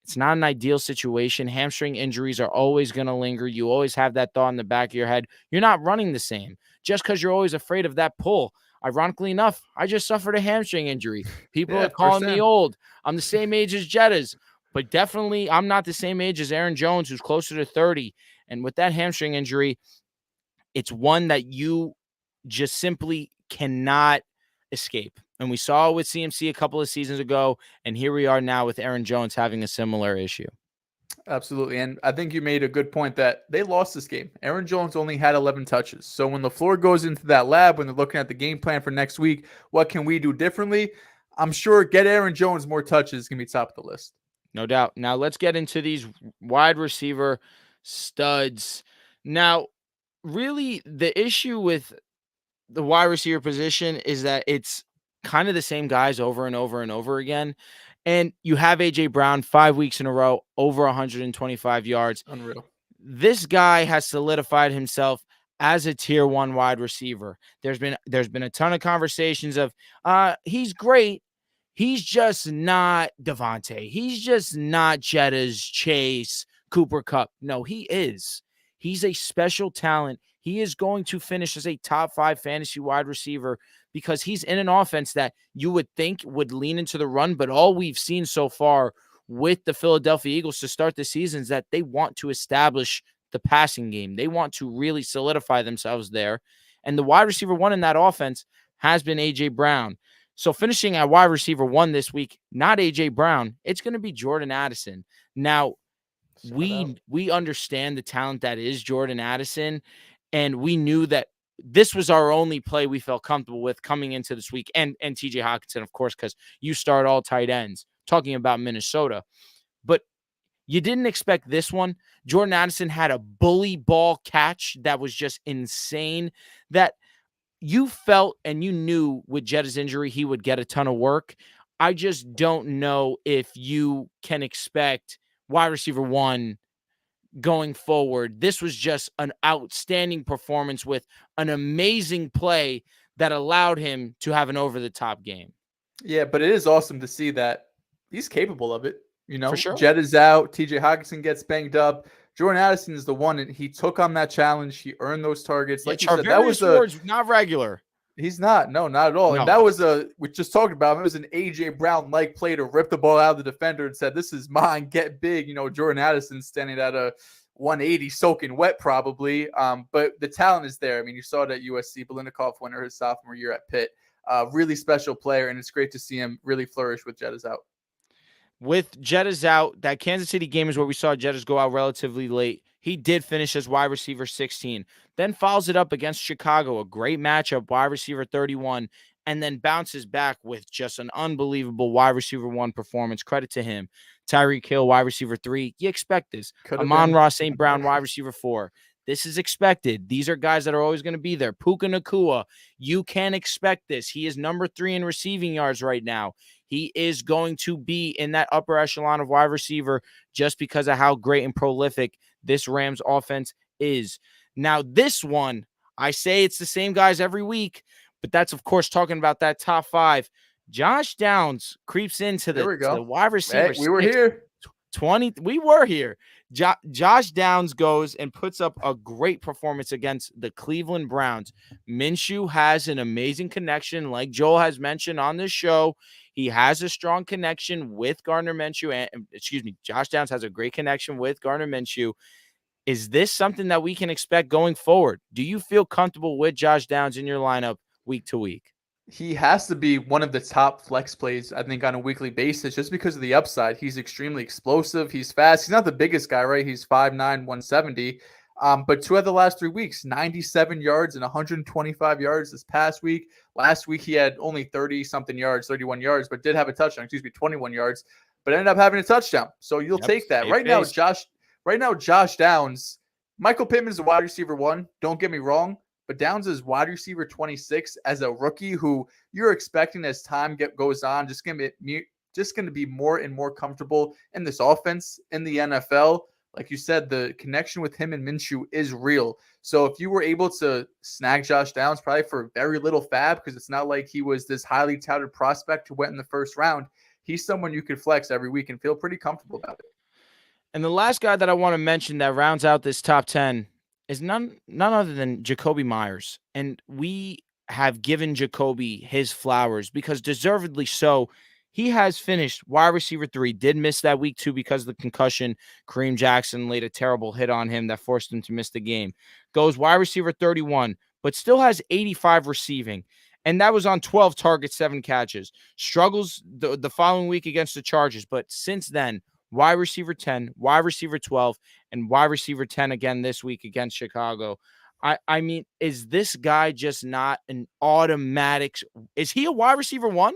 Speaker 1: it's not an ideal situation. Hamstring injuries are always going to linger. You always have that thought in the back of your head. You're not running the same just because you're always afraid of that pull. Ironically enough, I just suffered a hamstring injury. People are calling me old. I'm the same age as Jettas. But definitely, I'm not the same age as Aaron Jones, who's closer to 30. And with that hamstring injury, it's one that you just simply cannot escape. And we saw it with CMC a couple of seasons ago, and here we are now with Aaron Jones having a similar issue.
Speaker 2: Absolutely. And I think you made a good point that they lost this game. Aaron Jones only had 11 touches. So when LaFleur goes into that lab, when they're looking at the game plan for next week, what can we do differently? I'm sure get Aaron Jones more touches is going to be top of the list.
Speaker 1: No doubt. Now let's get into these wide receiver studs. Now, really, the issue with the wide receiver position is that it's kind of the same guys over and over and over again. And you have A.J. Brown 5 weeks in a row, over 125 yards.
Speaker 2: Unreal.
Speaker 1: this guy has solidified himself as a tier 1 wide receiver. There's been a ton of conversations of he's great. He's just not Devontae. He's just not Jetta's Chase, Cooper Kupp. No, he is. He's a special talent. He is going to finish as a top 5 fantasy wide receiver because he's in an offense that you would think would lean into the run, but all we've seen so far with the Philadelphia Eagles to start the season is that they want to establish the passing game. They want to really solidify themselves there. And the wide receiver 1 in that offense has been A.J. Brown. So finishing at wide receiver 1 this week, not A.J. Brown, it's going to be Jordan Addison. Now, we understand the talent that is Jordan Addison, and we knew that this was our only play we felt comfortable with coming into this week. And T.J. Hockenson, of course, because you start all tight ends, talking about Minnesota. But you didn't expect this one. Jordan Addison had a bully ball catch that was just insane, that you felt and you knew with Jetta's injury he would get a ton of work. I just don't know if you can expect wide receiver 1 going forward. This was just an outstanding performance with an amazing play that allowed him to have an over-the-top game.
Speaker 2: Yeah, but it is awesome to see that he's capable of it. You know,
Speaker 1: For sure.
Speaker 2: Jett is out. TJ Hockenson gets banged up. Jordan Addison is the one, and he took on that challenge. He earned those targets. Like you said, that was
Speaker 1: not regular.
Speaker 2: He's not. No, not at all.
Speaker 1: No.
Speaker 2: And that was we just talked about him. It was an A.J. Brown-like play to rip the ball out of the defender and said, this is mine, get big. You know, Jordan Addison standing at a 180, soaking wet probably. But the talent is there. I mean, you saw it at USC. Biletnikoff winner his sophomore year at Pitt. Really special player, and it's great to see him really flourish with Jetta's out.
Speaker 1: With Jetta's out, that Kansas City game is where we saw Jetta's go out relatively late. He did finish as wide receiver 16, then follows it up against Chicago, a great matchup, wide receiver 31, and then bounces back with just an unbelievable wide receiver 1 performance. Credit to him. Tyreek Hill, wide receiver 3. You expect this. Amon-Ra St. Brown, wide receiver 4. This is expected. These are guys that are always going to be there. Puka Nacua, you can expect this. He is number 3 in receiving yards right now. He is going to be in that upper echelon of wide receiver just because of how great and prolific this Rams offense is. Now, this one, I say it's the same guys every week, but that's, of course, talking about that top 5. Josh Downs creeps into the wide receiver.
Speaker 2: Hey, we were here.
Speaker 1: 20. We were here. Josh Downs goes and puts up a great performance against the Cleveland Browns. Minshew has an amazing connection, like Joel has mentioned on this show. He has a strong connection with Gardner Minshew. Josh Downs has a great connection with Gardner Minshew. Is this something that we can expect going forward? Do you feel comfortable with Josh Downs in your lineup week to week?
Speaker 2: He has to be one of the top flex plays, I think, on a weekly basis, just because of the upside. He's extremely explosive. He's fast. He's not the biggest guy, right? He's 5'9", 170. But 2 of the last 3 weeks, 97 yards and 125 yards this past week. Last week, he had only 30-something yards, 31 yards, but did have a touchdown. 21 yards, but ended up having a touchdown. So you'll take that. Right now, Josh Downs, Michael Pittman's a wide receiver 1. Don't get me wrong. But Downs is wide receiver 26 as a rookie who you're expecting as time goes on, just going to be more and more comfortable in this offense in the NFL. Like you said, the connection with him and Minshew is real. So if you were able to snag Josh Downs probably for very little fab, because it's not like he was this highly touted prospect who went in the first round, he's someone you could flex every week and feel pretty comfortable about it.
Speaker 1: And the last guy that I want to mention that rounds out this top 10 is none other than Jacoby Myers. And we have given Jacoby his flowers because deservedly so. He has finished wide receiver 3, did miss that week 2 because of the concussion. Kareem Jackson laid a terrible hit on him that forced him to miss the game. Goes wide receiver 31, but still has 85 receiving. And that was on 12 targets, 7 catches. Struggles the following week against the Chargers, but since then, wide receiver 10, wide receiver 12, and wide receiver 10 again this week against Chicago. I mean, is this guy just not an automatic? Is he a wide receiver 1?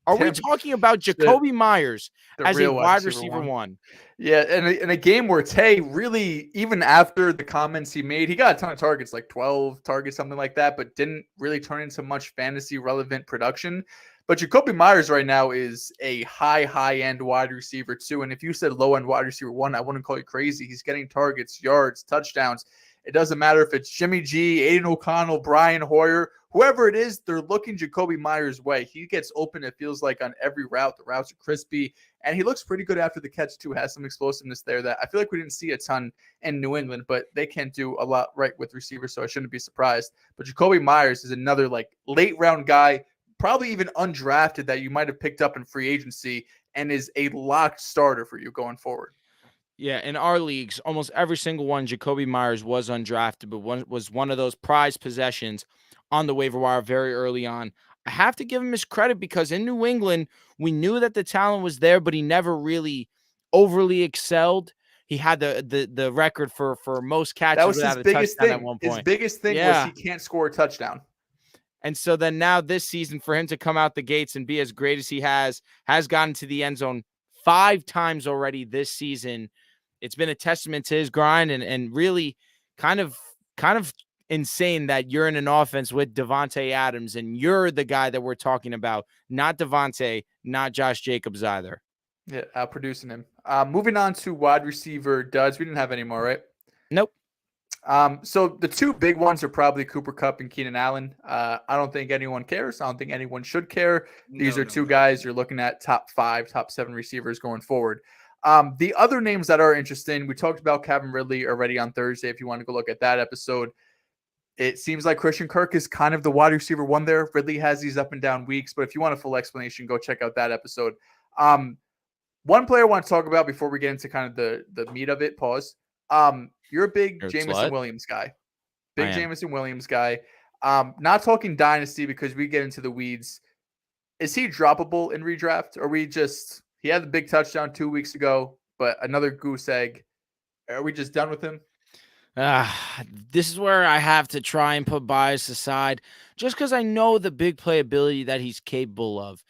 Speaker 1: Are we talking about Jacoby Myers as a wide receiver 1?
Speaker 2: Yeah, in a game where Tay really, even after the comments he made, he got a ton of targets, like 12 targets, something like that, but didn't really turn into much fantasy relevant production. But Jacoby Myers right now is a high-end wide receiver too. And if you said low-end wide receiver 1, I wouldn't call you crazy. He's getting targets, yards, touchdowns. It doesn't matter if it's Jimmy G, Aiden O'Connell, Brian Hoyer, whoever it is, they're looking Jacoby Myers' way. He gets open, it feels like, on every route. The routes are crispy, and he looks pretty good after the catch too. Has some explosiveness there that I feel like we didn't see a ton in New England, but they can't do a lot right with receivers, so I shouldn't be surprised. But Jacoby Myers is another like late-round guy, probably even undrafted, that you might have picked up in free agency and is a locked starter for you going forward.
Speaker 1: Yeah, in our leagues, almost every single one, Jacoby Myers was undrafted, but was one of those prized possessions on the waiver wire very early on. I have to give him his credit because in New England, we knew that the talent was there, but he never really overly excelled. He had the record for most catches
Speaker 2: That was
Speaker 1: without
Speaker 2: his
Speaker 1: a
Speaker 2: biggest
Speaker 1: touchdown
Speaker 2: thing.
Speaker 1: at one point.
Speaker 2: His biggest thing was he can't score a touchdown.
Speaker 1: And so then now this season, for him to come out the gates and be as great as he has gotten to the end zone 5 times already this season. It's been a testament to his grind and really kind of insane that you're in an offense with Devontae Adams and you're the guy that we're talking about, not Devontae, not Josh Jacobs either.
Speaker 2: Yeah, outproducing him. Moving on to wide receiver duds. We didn't have any more, right?
Speaker 1: Nope.
Speaker 2: So the two big ones are probably Cooper Kupp and Keenan Allen. I don't think anyone cares. I don't think anyone should care. These are two guys you're looking at top 5, top 7 receivers going forward. The other names that are interesting, we talked about Calvin Ridley already on Thursday. If you want to go look at that episode, it seems like Christian Kirk is kind of the wide receiver 1 there. Ridley has these up and down weeks, but if you want a full explanation, go check out that episode. One player I want to talk about before we get into kind of the meat of it, pause. You're a big Jameson Williams guy. Jameson Williams guy. Not talking dynasty because we get into the weeds. Is he droppable in redraft? Or he had the big touchdown 2 weeks ago, but another goose egg. Are we just done with him?
Speaker 1: This is where I have to try and put bias aside just because I know the big playability that he's capable of.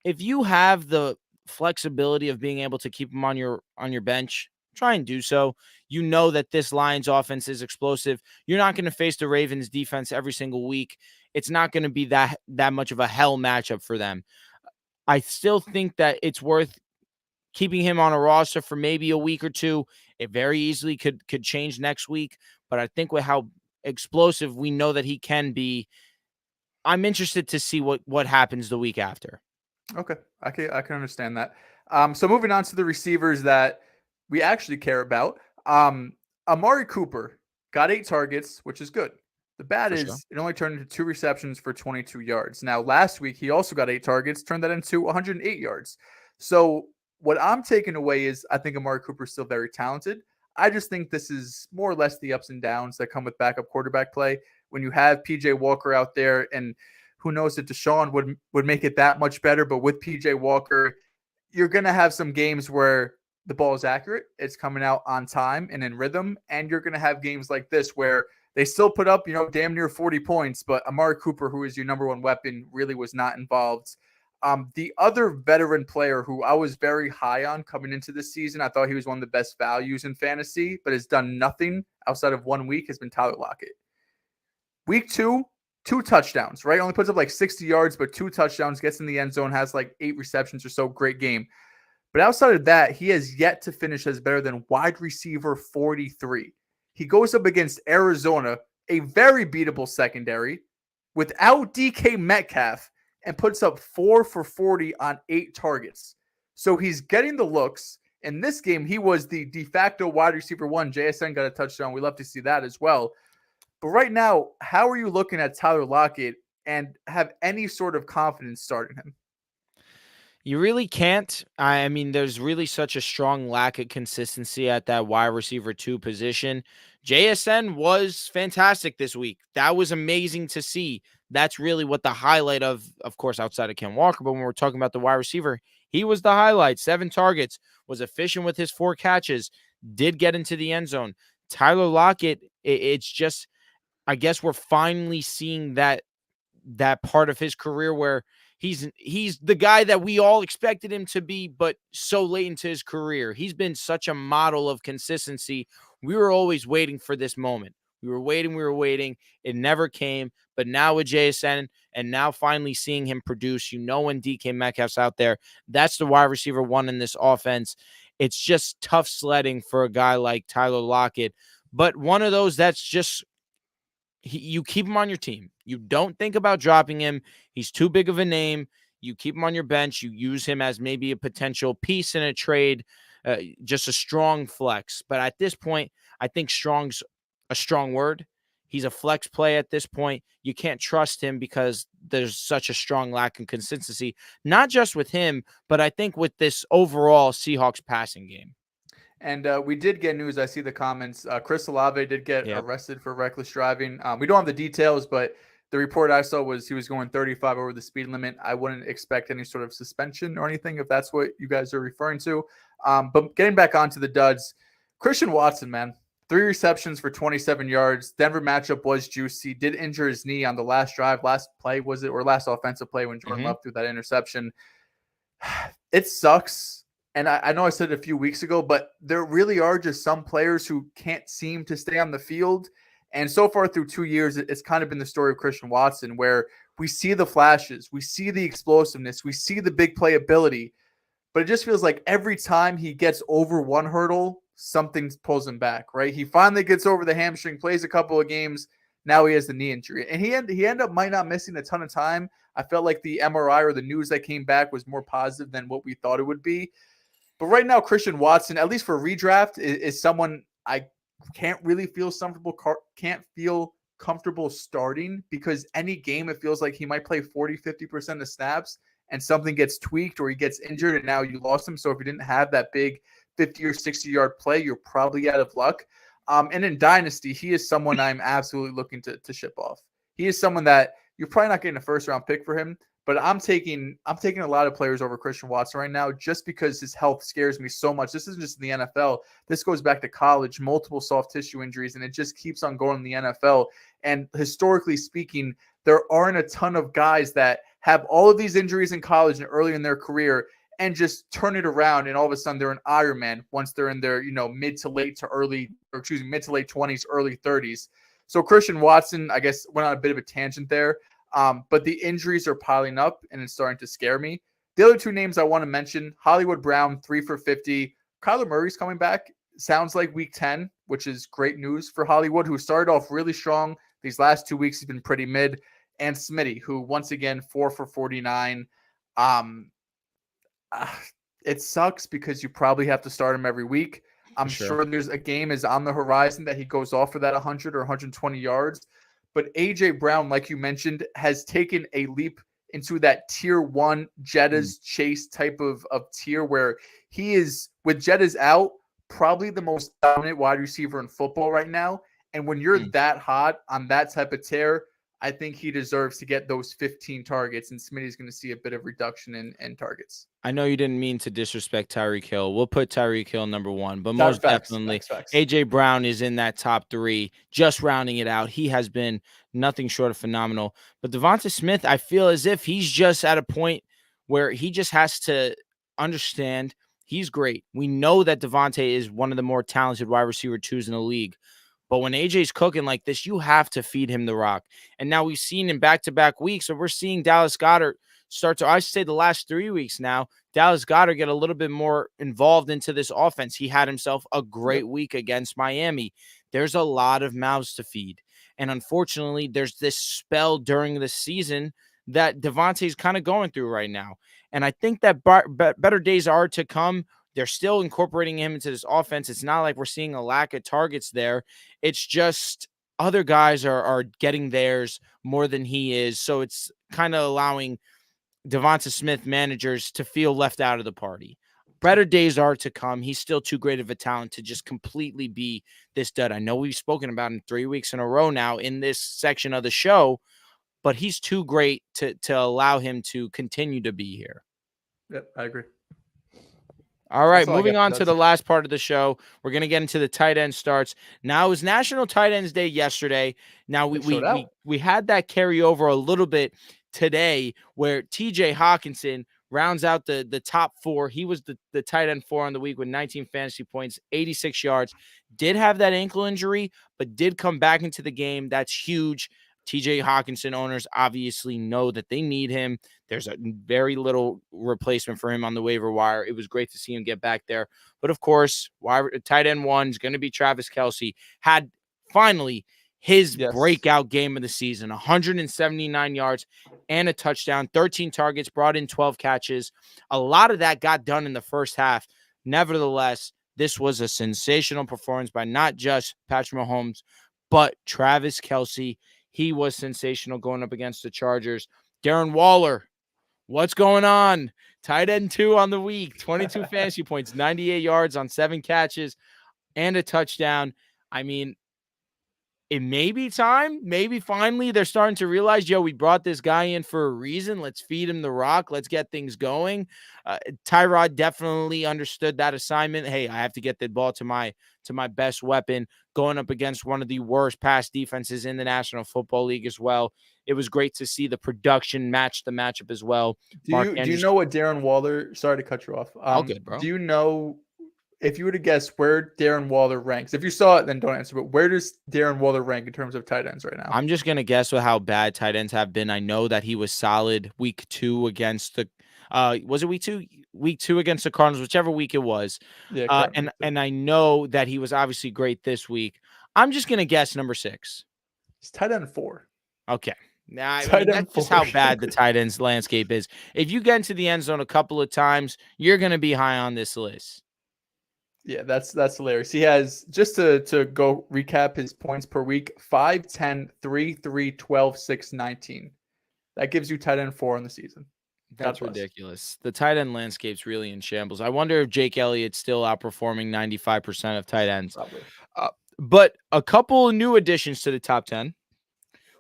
Speaker 1: If you have the flexibility of being able to keep him on your bench, try and do so. You know that this Lions offense is explosive. You're not going to face the Ravens defense every single week. It's not going to be that much of a hell matchup for them. I still think that it's worth keeping him on a roster for maybe a week or two. It very easily could change next week, but I think with how explosive we know that he can be, I'm interested to see what happens the week after.
Speaker 2: Okay, I can understand that. So moving on to the receivers that we actually care about. Amari Cooper got 8 targets, which is good. The bad is it only turned into 2 receptions for 22 yards. Now, last week, he also got 8 targets, turned that into 108 yards. So what I'm taking away is I think Amari Cooper is still very talented. I just think this is more or less the ups and downs that come with backup quarterback play. When you have PJ Walker out there, and who knows if Deshaun would make it that much better, but with PJ Walker, you're going to have some games where the ball is accurate, it's coming out on time and in rhythm, and you're going to have games like this where they still put up, damn near 40 points, but Amari Cooper, who is your number 1 weapon, really was not involved. The other veteran player who I was very high on coming into this season, I thought he was one of the best values in fantasy, but has done nothing outside of 1 week, has been Tyler Lockett. Week 2, 2 touchdowns, right? Only puts up like 60 yards, but 2 touchdowns, gets in the end zone, has like 8 receptions or so. Great game. But outside of that, he has yet to finish as better than wide receiver 43. He goes up against Arizona, a very beatable secondary, without DK Metcalf, and puts up 4 for 40 on 8 targets. So he's getting the looks. In this game, he was the de facto wide receiver 1. JSN got a touchdown. We love to see that as well. But right now, how are you looking at Tyler Lockett and have any sort of confidence starting him?
Speaker 1: You really can't. I mean, there's really such a strong lack of consistency at that wide receiver 2 position. JSN was fantastic this week. That was amazing to see. That's really what the highlight of course, outside of Ken Walker, but when we're talking about the wide receiver, he was the highlight. 7 targets, was efficient with his 4 catches, did get into the end zone. Tyler Lockett, it's just, I guess we're finally seeing that part of his career where he's the guy that we all expected him to be, but so late into his career. He's been such a model of consistency. We were always waiting for this moment. We were waiting. It never came. But now with JSN and now finally seeing him produce, when DK Metcalf's out there, that's the wide receiver one in this offense. It's just tough sledding for a guy like Tyler Lockett. But one of those that's just you keep him on your team. You don't think about dropping him. He's too big of a name. You keep him on your bench. You use him as maybe a potential piece in a trade, just a strong flex. But at this point, I think strong's a strong word. He's a flex play at this point. You can't trust him because there's such a strong lack of consistency, not just with him, but I think with this overall Seahawks passing game.
Speaker 2: And we did get news. I see the comments. Chris Olave did get arrested for reckless driving. We don't have the details, but the report I saw was he was going 35 over the speed limit. I wouldn't expect any sort of suspension or anything if that's what you guys are referring to. But getting back onto the duds, Christian Watson, man, 3 receptions for 27 yards. Denver matchup was juicy. Did injure his knee on the last drive, last play, was it, or last offensive play when Jordan Love threw that interception. It sucks. And I know I said it a few weeks ago, but there really are just some players who can't seem to stay on the field. And so far through 2 years, it's kind of been the story of Christian Watson, where we see the flashes, we see the explosiveness, we see the big playability, but it just feels like every time he gets over one hurdle, something pulls him back, right? He finally gets over the hamstring, plays a couple of games. Now he has the knee injury. And he ended up might not missing a ton of time. I felt like the MRI or the news that came back was more positive than what we thought it would be. But right now, Christian Watson, at least for redraft, is someone I can't really feel comfortable starting, because any game it feels like he might play 40-50% of snaps and something gets tweaked or he gets injured and now you lost him. So if you didn't have that big 50 or 60-yard play, you're probably out of luck. And in Dynasty, he is someone I'm absolutely looking to ship off. He is someone that you're probably not getting a first-round pick for him, but I'm taking a lot of players over Christian Watson right now just because his health scares me so much. This isn't just in the NFL. This goes back to college, multiple soft tissue injuries, and it just keeps on going in the NFL. And historically speaking, there aren't a ton of guys that have all of these injuries in college and early in their career and just turn it around, and all of a sudden they're an Iron Man once they're in their mid to late 20s, early 30s. So Christian Watson, I guess, went on a bit of a tangent there. But the injuries are piling up, and it's starting to scare me. The other two names I want to mention, Hollywood Brown, 3 for 50. Kyler Murray's coming back. Sounds like week 10, which is great news for Hollywood, who started off really strong. These last 2 weeks, he's been pretty mid. And Smitty, who once again, 4 for 49. It sucks because you probably have to start him every week. I'm sure there's a game is on the horizon that he goes off for that 100 or 120 yards. But A.J. Brown, like you mentioned, has taken a leap into that tier 1 Jetta's Chase type of tier, where he is, with Jetta's out, probably the most dominant wide receiver in football right now. And when you're that hot on that type of tear, I think he deserves to get those 15 targets, and Smitty's going to see a bit of reduction in targets.
Speaker 1: I know you didn't mean to disrespect Tyreek Hill. We'll put Tyreek Hill number 1, but most definitely A.J. Brown is in that top 3, just rounding it out. He has been nothing short of phenomenal. But Devonta Smith, I feel as if he's just at a point where he just has to understand he's great. We know that Devonta is one of the more talented wide receiver 2s in the league. But when AJ's cooking like this, you have to feed him the rock. And now we've seen in back-to-back weeks, and we're seeing Dallas Goedert start to, I should say the last 3 weeks now, Dallas Goedert get a little bit more involved into this offense. He had himself a great week against Miami. There's a lot of mouths to feed. And unfortunately, there's this spell during the season that Devontae's kind of going through right now. And I think that better days are to come. They're still incorporating him into this offense. It's not like we're seeing a lack of targets there. It's just other guys are getting theirs more than he is. So it's kind of allowing Devonta Smith managers to feel left out of the party. Better days are to come. He's still too great of a talent to just completely be this dud. I know we've spoken about him 3 weeks in a row now in this section of the show, but he's too great to allow him to continue to be here.
Speaker 2: Yep, I agree.
Speaker 1: All right, moving on to the last part of the show. We're going to get into the tight end starts. Now, it was National Tight Ends Day yesterday. Now, we had that carry over a little bit today where TJ Hawkinson rounds out the top 4. He was the tight end 4 on the week with 19 fantasy points, 86 yards. Did have that ankle injury, but did come back into the game. That's huge. TJ Hawkinson owners obviously know that they need him. There's a very little replacement for him on the waiver wire. It was great to see him get back there. But of course, tight end 1 is going to be Travis Kelce. Had finally his breakout game of the season, 179 yards and a touchdown, 13 targets, brought in 12 catches. A lot of that got done in the first half. Nevertheless, this was a sensational performance by not just Patrick Mahomes, but Travis Kelce. He was sensational going up against the Chargers. Darren Waller, what's going on? Tight end 2 on the week, 22 fantasy points, 98 yards on 7 catches and a touchdown. I mean, it may be time. Maybe finally they're starting to realize, we brought this guy in for a reason. Let's feed him the rock. Let's get things going. Tyrod definitely understood that assignment. Hey, I have to get the ball to my best weapon going up against one of the worst pass defenses in the National Football League as well. It was great to see the production match the matchup as well.
Speaker 2: Do you know what Darren Waller? Sorry to cut you off.
Speaker 1: All good, bro.
Speaker 2: Do you know, if you were to guess where Darren Waller ranks? If you saw it, then don't answer. But where does Darren Waller rank in terms of tight ends right now?
Speaker 1: I'm just gonna guess with how bad tight ends have been. I know that he was solid week 2 against the. Was it week 2? Week 2 against the Cardinals, whichever week it was.
Speaker 2: Yeah.
Speaker 1: And I know that he was obviously great this week. I'm just gonna guess number 6.
Speaker 2: It's tight end 4.
Speaker 1: Okay. Now, that's just how bad the tight ends landscape is. If you get into the end zone a couple of times, you're gonna be high on this list.
Speaker 2: Yeah, that's hilarious. He has, just to go recap his points per week, 5, 10, 3, 3, 12, 6, 19. That gives you tight end 4 in the season.
Speaker 1: That's ridiculous. The tight end landscape's really in shambles. I wonder if Jake Elliott's still outperforming 95% of tight ends.
Speaker 2: Probably.
Speaker 1: But a couple of new additions to the top 10.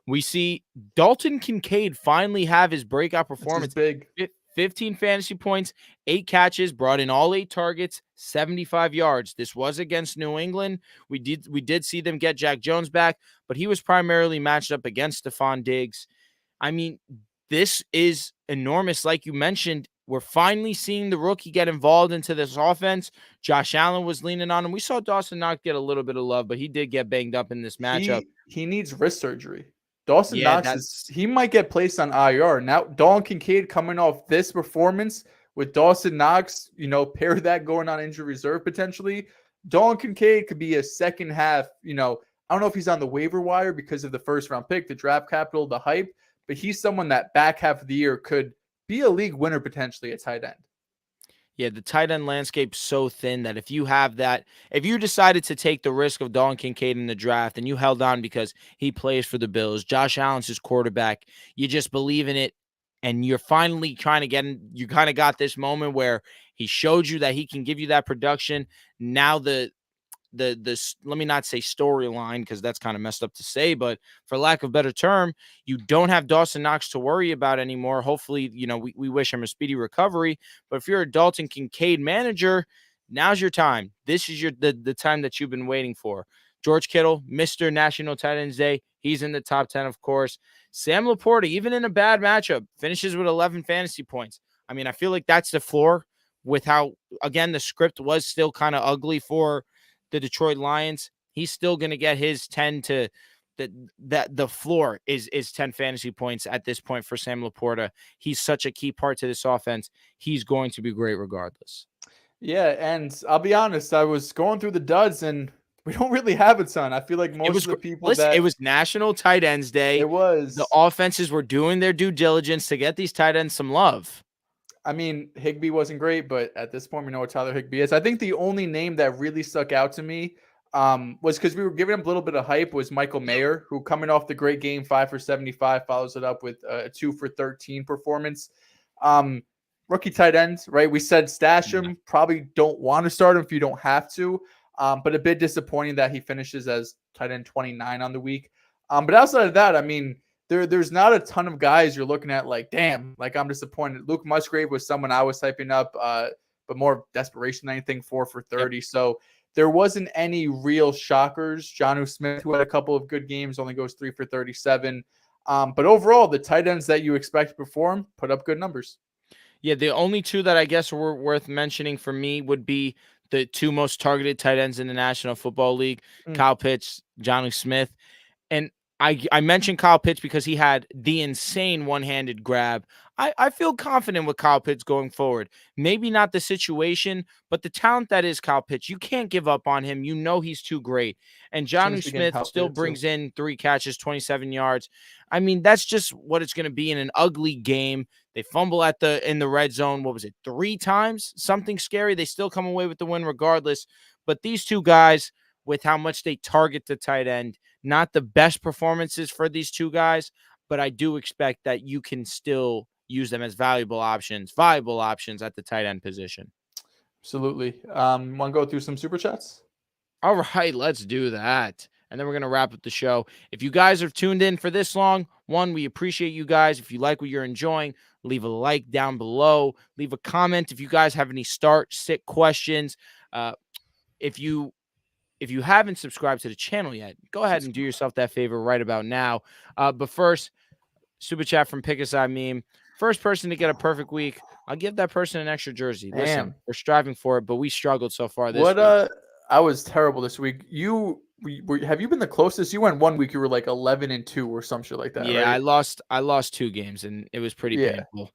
Speaker 1: We see Dalton Kincaid finally have his breakout performance.
Speaker 2: Big.
Speaker 1: 15 fantasy points, 8 catches, brought in all 8 targets, 75 yards. This was against New England. We did see them get Jack Jones back, but he was primarily matched up against Stephon Diggs. I mean, this is enormous. Like you mentioned, we're finally seeing the rookie get involved into this offense. Josh Allen was leaning on him. We saw Dawson Knox get a little bit of love, but he did get banged up in this matchup.
Speaker 2: He needs wrist surgery. Dawson Knox he might get placed on IR. Now, Dalton Kincaid coming off this performance with Dawson Knox, pair that going on injury reserve potentially. Dalton Kincaid could be a second half, I don't know if he's on the waiver wire because of the first round pick, the draft capital, the hype, but he's someone that back half of the year could be a league winner potentially at tight end.
Speaker 1: Yeah, the tight end landscape's so thin that if you decided to take the risk of Dalton Kincaid in the draft and you held on because he plays for the Bills, Josh Allen's his quarterback, you just believe in it, and you're finally trying to get in, you kind of got this moment where he showed you that he can give you that production. Now the let me not say storyline because that's kind of messed up to say, but for lack of a better term, you don't have Dawson Knox to worry about anymore. Hopefully, we wish him a speedy recovery. But if you're a Dalton Kincaid manager, now's your time. This is the time that you've been waiting for. George Kittle, Mr. National Tight Ends Day. He's in the top 10, of course. Sam Laporta, even in a bad matchup, finishes with 11 fantasy points. I mean, I feel like that's the floor with how, again, the script was still kind of ugly for the Detroit Lions. He's still going to get his 10 to the floor is 10 fantasy points at this point for Sam Laporta. He's such a key part to this offense. He's going to be great regardless.
Speaker 2: Yeah, and I'll be honest, I was going through the duds and we don't really have a ton. I feel like most of the people
Speaker 1: it was National Tight Ends Day.
Speaker 2: It was.
Speaker 1: The offenses were doing their due diligence to get these tight ends some love.
Speaker 2: I mean, Higbee wasn't great, but at this point, we know what Tyler Higbee is. I think the only name that really stuck out to me was because we were giving him a little bit of hype was Michael Mayer, who coming off the great game, 5 for 75, follows it up with a 2 for 13 performance. Rookie tight ends, right? We said stash him. Probably don't want to start him if you don't have to. But a bit disappointing that he finishes as tight end 29 on the week. But outside of that, I mean, there's not a ton of guys you're looking at like, damn, like I'm disappointed. Luke Musgrave was someone I was typing up, but more desperation than anything, 4 for 30. Yep. So there wasn't any real shockers. Jonnu Smith, who had a couple of good games, only goes 3 for 37. But overall, the tight ends that you expect to perform put up good numbers.
Speaker 1: Yeah, the only two that I guess were worth mentioning for me would be the two most targeted tight ends in the National Football League, Kyle Pitts, Johnny Smith. And I mentioned Kyle Pitts because he had the insane one-handed grab. I feel confident with Kyle Pitts going forward. Maybe not the situation, but the talent that is Kyle Pitts, you can't give up on him. You know he's too great. And Johnny Smith still brings in 3 catches, 27 yards. I mean, that's just what it's going to be in an ugly game. They fumble in the red zone. What was it? 3 times? Something scary. They still come away with the win regardless. But these two guys, with how much they target the tight end, not the best performances for these two guys, but I do expect that you can still use them as viable options at the tight end position.
Speaker 2: Absolutely. Want to go through some super chats?
Speaker 1: All right, let's do that. And then we're going to wrap up the show. If you guys have tuned in for this long, one, we appreciate you guys. If you like what you're enjoying, leave a like down below. Leave a comment if you guys have any sit questions. If you haven't subscribed to the channel yet, go ahead and do yourself that favor right about now. But first, super chat from Pick a Side Meme. First person to get a perfect week, I'll give that person an extra jersey.
Speaker 2: Damn.
Speaker 1: Listen, we're striving for it, but we struggled so far this week.
Speaker 2: I was terrible this week. Have you been the closest? You went 1 week, you were like 11-2 or some shit like that.
Speaker 1: Yeah,
Speaker 2: right?
Speaker 1: I lost 2 games, and it was pretty painful.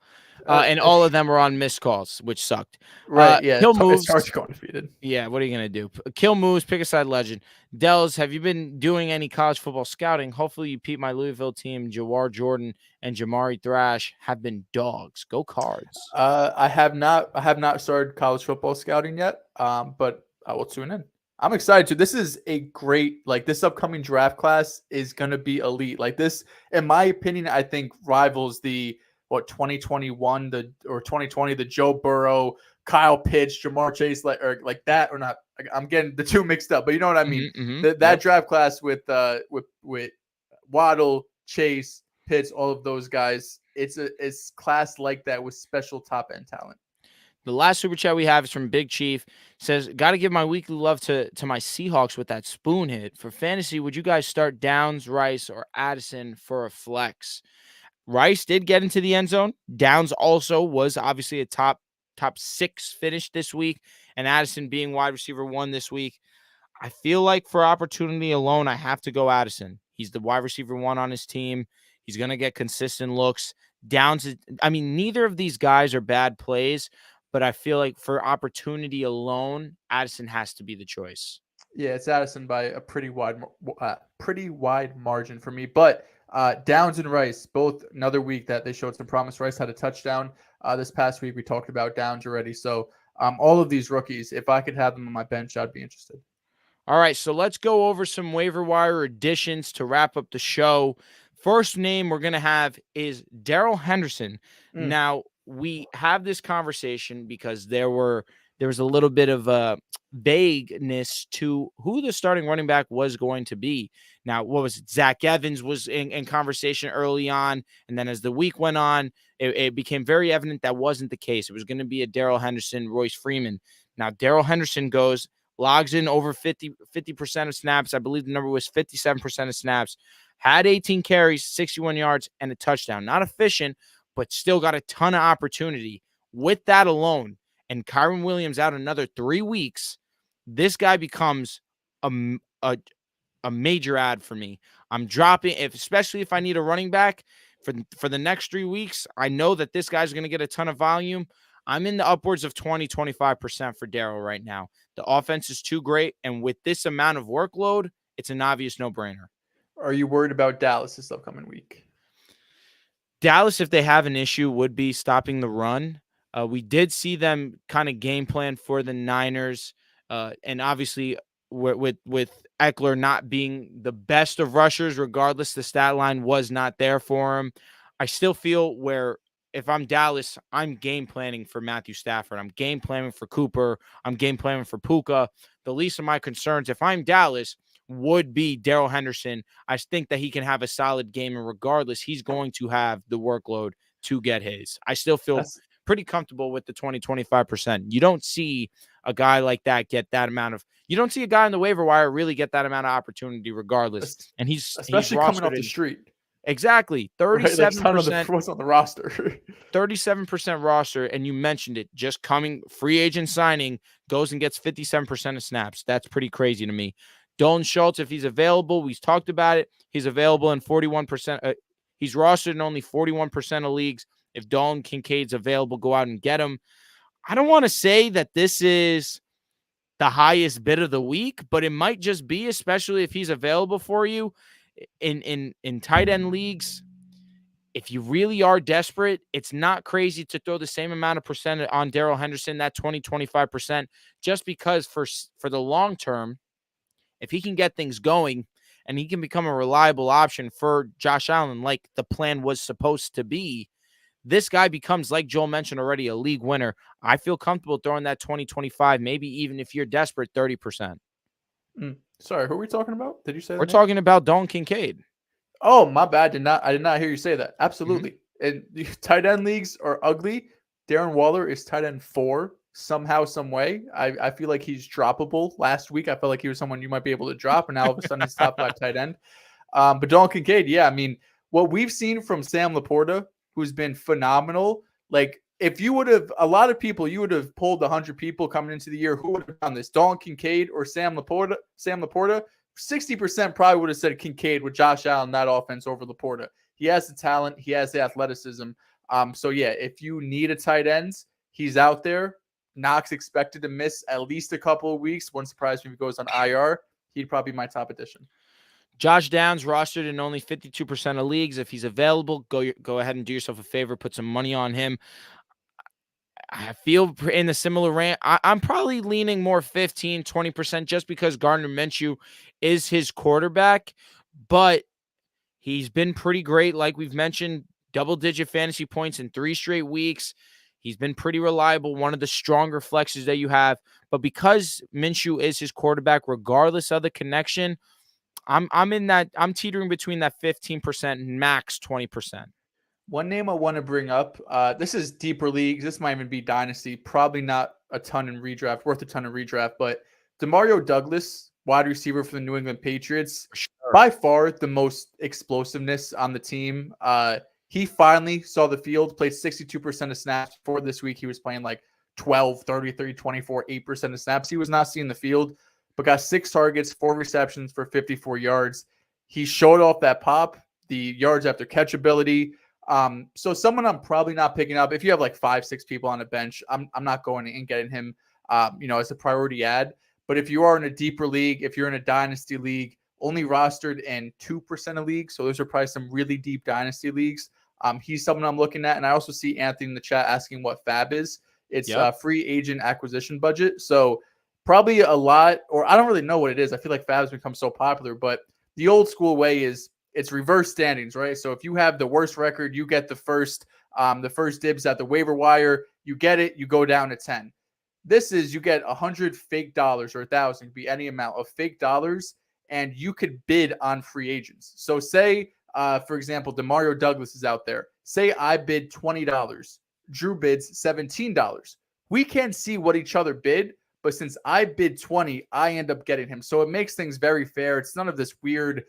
Speaker 1: And all of them were on missed calls, which sucked.
Speaker 2: Right, yeah.
Speaker 1: Kill moves.
Speaker 2: It's hard to go undefeated.
Speaker 1: Yeah, what are you going to do? Kill moves, pick a side legend. Dehls, have you been doing any college football scouting? Hopefully you peep my Louisville team. Jawar Jordan and Jamari Thrash have been dogs. Go Cards.
Speaker 2: I have not started college football scouting yet, but I will tune in. I'm excited too. This is a great, this upcoming draft class is going to be elite. Like this, in my opinion, I think rivals the 2021 or 2020, the Joe Burrow, Kyle Pitts, Jamar Chase, like that or not. I'm getting the two mixed up, but you know what I mean. That draft class with Waddle, Chase, Pitts, all of those guys. It's class like that with special top end talent.
Speaker 1: The last super chat we have is from Big Chief. Says, got to give my weekly love to my Seahawks with that spoon hit. For fantasy, would you guys start Downs, Rice, or Addison for a flex? Rice did get into the end zone. Downs also was obviously a top 6 finish this week. And Addison being wide receiver 1 this week. I feel like for opportunity alone, I have to go Addison. He's the wide receiver 1 on his team. He's going to get consistent looks. Downs, I mean, neither of these guys are bad plays, but I feel like for opportunity alone, Addison has to be the choice.
Speaker 2: Yeah, it's Addison by a pretty wide margin for me. But Downs and Rice, both another week that they showed some promise. Rice had a touchdown this past week. We talked about Downs already. So all of these rookies, if I could have them on my bench, I'd be interested.
Speaker 1: All right, so let's go over some waiver wire additions to wrap up the show. First name we're going to have is Darrell Henderson. Now, we have this conversation because there was a little bit of vagueness to who the starting running back was going to be. Now, what was it? Zach Evans was in conversation early on, and then as the week went on, it became very evident that wasn't the case. It was going to be a Darrell Henderson, Royce Freeman. Now, Darrell Henderson logs in over 50% of snaps. I believe the number was 57% of snaps. Had 18 carries, 61 yards, and a touchdown. Not efficient, but still got a ton of opportunity. With that alone, and Kyron Williams out another 3 weeks, this guy becomes a major ad for me. I'm dropping, especially if I need a running back for the next 3 weeks. I know that this guy's going to get a ton of volume. I'm in the upwards of 20-25% for Darrell right now. The offense is too great, and with this amount of workload, it's an obvious no-brainer.
Speaker 2: Are you worried about Dallas this upcoming week?
Speaker 1: Dallas, if they have an issue, would be stopping the run. We did see them kind of game plan for the Niners, and obviously with Eckler not being the best of rushers, regardless, the stat line was not there for him. I still feel where if I'm Dallas, I'm game planning for Matthew Stafford. I'm game planning for Cooper. I'm game planning for Puka. The least of my concerns, if I'm Dallas, would be Darrell Henderson. I think that he can have a solid game, and regardless, he's going to have the workload to get his. I still feel pretty comfortable with the 20-25%. You don't see a guy like that get that amount of – you don't see a guy on the waiver wire really get that amount of opportunity regardless. And he's
Speaker 2: especially coming off the street.
Speaker 1: Exactly.
Speaker 2: Right? Like,
Speaker 1: 37%.
Speaker 2: what's on the roster.
Speaker 1: 37% roster, and you mentioned it, just coming free agent signing, goes and gets 57% of snaps. That's pretty crazy to me. Dalton Schultz, if he's available, we've talked about it. He's available in 41%. He's rostered in only 41% of leagues. If Dalton Kincaid's available, go out and get him. I don't want to say that this is the highest bid of the week, but it might just be, especially if he's available for you in tight end leagues. If you really are desperate, it's not crazy to throw the same amount of percent on Darrell Henderson, that 20-25%, just because for the long term, if he can get things going and he can become a reliable option for Josh Allen, like the plan was supposed to be, this guy becomes, like Joel mentioned already, a league winner. I feel comfortable throwing that 20-25, maybe even if you're desperate, 30%.
Speaker 2: Sorry, who are we talking about? Did you say
Speaker 1: We're talking about Dalton Kincaid.
Speaker 2: Oh, my bad. I did not hear you say that. Absolutely. And tight end leagues are ugly. Darren Waller is tight end 4 somehow, some way. I feel like he's droppable. Last week, I felt like he was someone you might be able to drop, and now all of a sudden he's top 5 tight end. But Dalton Kincaid, yeah, I mean, what we've seen from Sam Laporta, who's been phenomenal, like, if you would have, a lot of people, you would have pulled 100 people coming into the year, who would have done this? Dalton Kincaid or Sam Laporta? 60% probably would have said Kincaid with Josh Allen, that offense, over Laporta. He has the talent. He has the athleticism. So, yeah, if you need a tight end, he's out there. Knox expected to miss at least a couple of weeks. Wouldn't surprise me if he goes on IR. He'd probably be my top addition.
Speaker 1: Josh Downs rostered in only 52% of leagues. If he's available, go ahead and do yourself a favor. Put some money on him. I feel in a similar range. I'm probably leaning more 15, 20% just because Gardner Minshew is his quarterback, but he's been pretty great. Like we've mentioned, double-digit fantasy points in 3 straight weeks. He's been pretty reliable, one of the stronger flexes that you have. But because Minshew is his quarterback, regardless of the connection, I'm teetering between that 15% and max 20%.
Speaker 2: One name I want to bring up, this is deeper leagues. This might even be dynasty. Probably not a ton in redraft, worth a ton in redraft. But Demario Douglas, wide receiver for the New England Patriots, by far the most explosiveness on the team. He finally saw the field, played 62% of snaps. For this week, he was playing like 12, 33, 24, 8% of snaps. He was not seeing the field, but got 6 targets, 4 receptions for 54 yards. He showed off that pop, the yards after catch ability. So someone I'm probably not picking up. If you have like 5-6 people on a bench, I'm not going and getting him, as a priority ad. But if you are in a deeper league, if you're in a dynasty league, only rostered in 2% of leagues, so those are probably some really deep dynasty leagues. He's someone I'm looking at, and I also see Anthony in the chat asking what FAB is. It's free agent acquisition budget. So probably a lot, or I don't really know what it is. I feel like FAB's become so popular, but the old school way is it's reverse standings, right? So if you have the worst record, you get the first dibs at the waiver wire. You get it, you go down to 10. This is you get 100 fake dollars or 1,000, could be any amount of fake dollars, and you could bid on free agents. So say, for example, Demario Douglas is out there. Say I bid $20. Drew bids $17. We can't see what each other bid, but since I bid 20, I end up getting him. So it makes things very fair. It's none of this weird,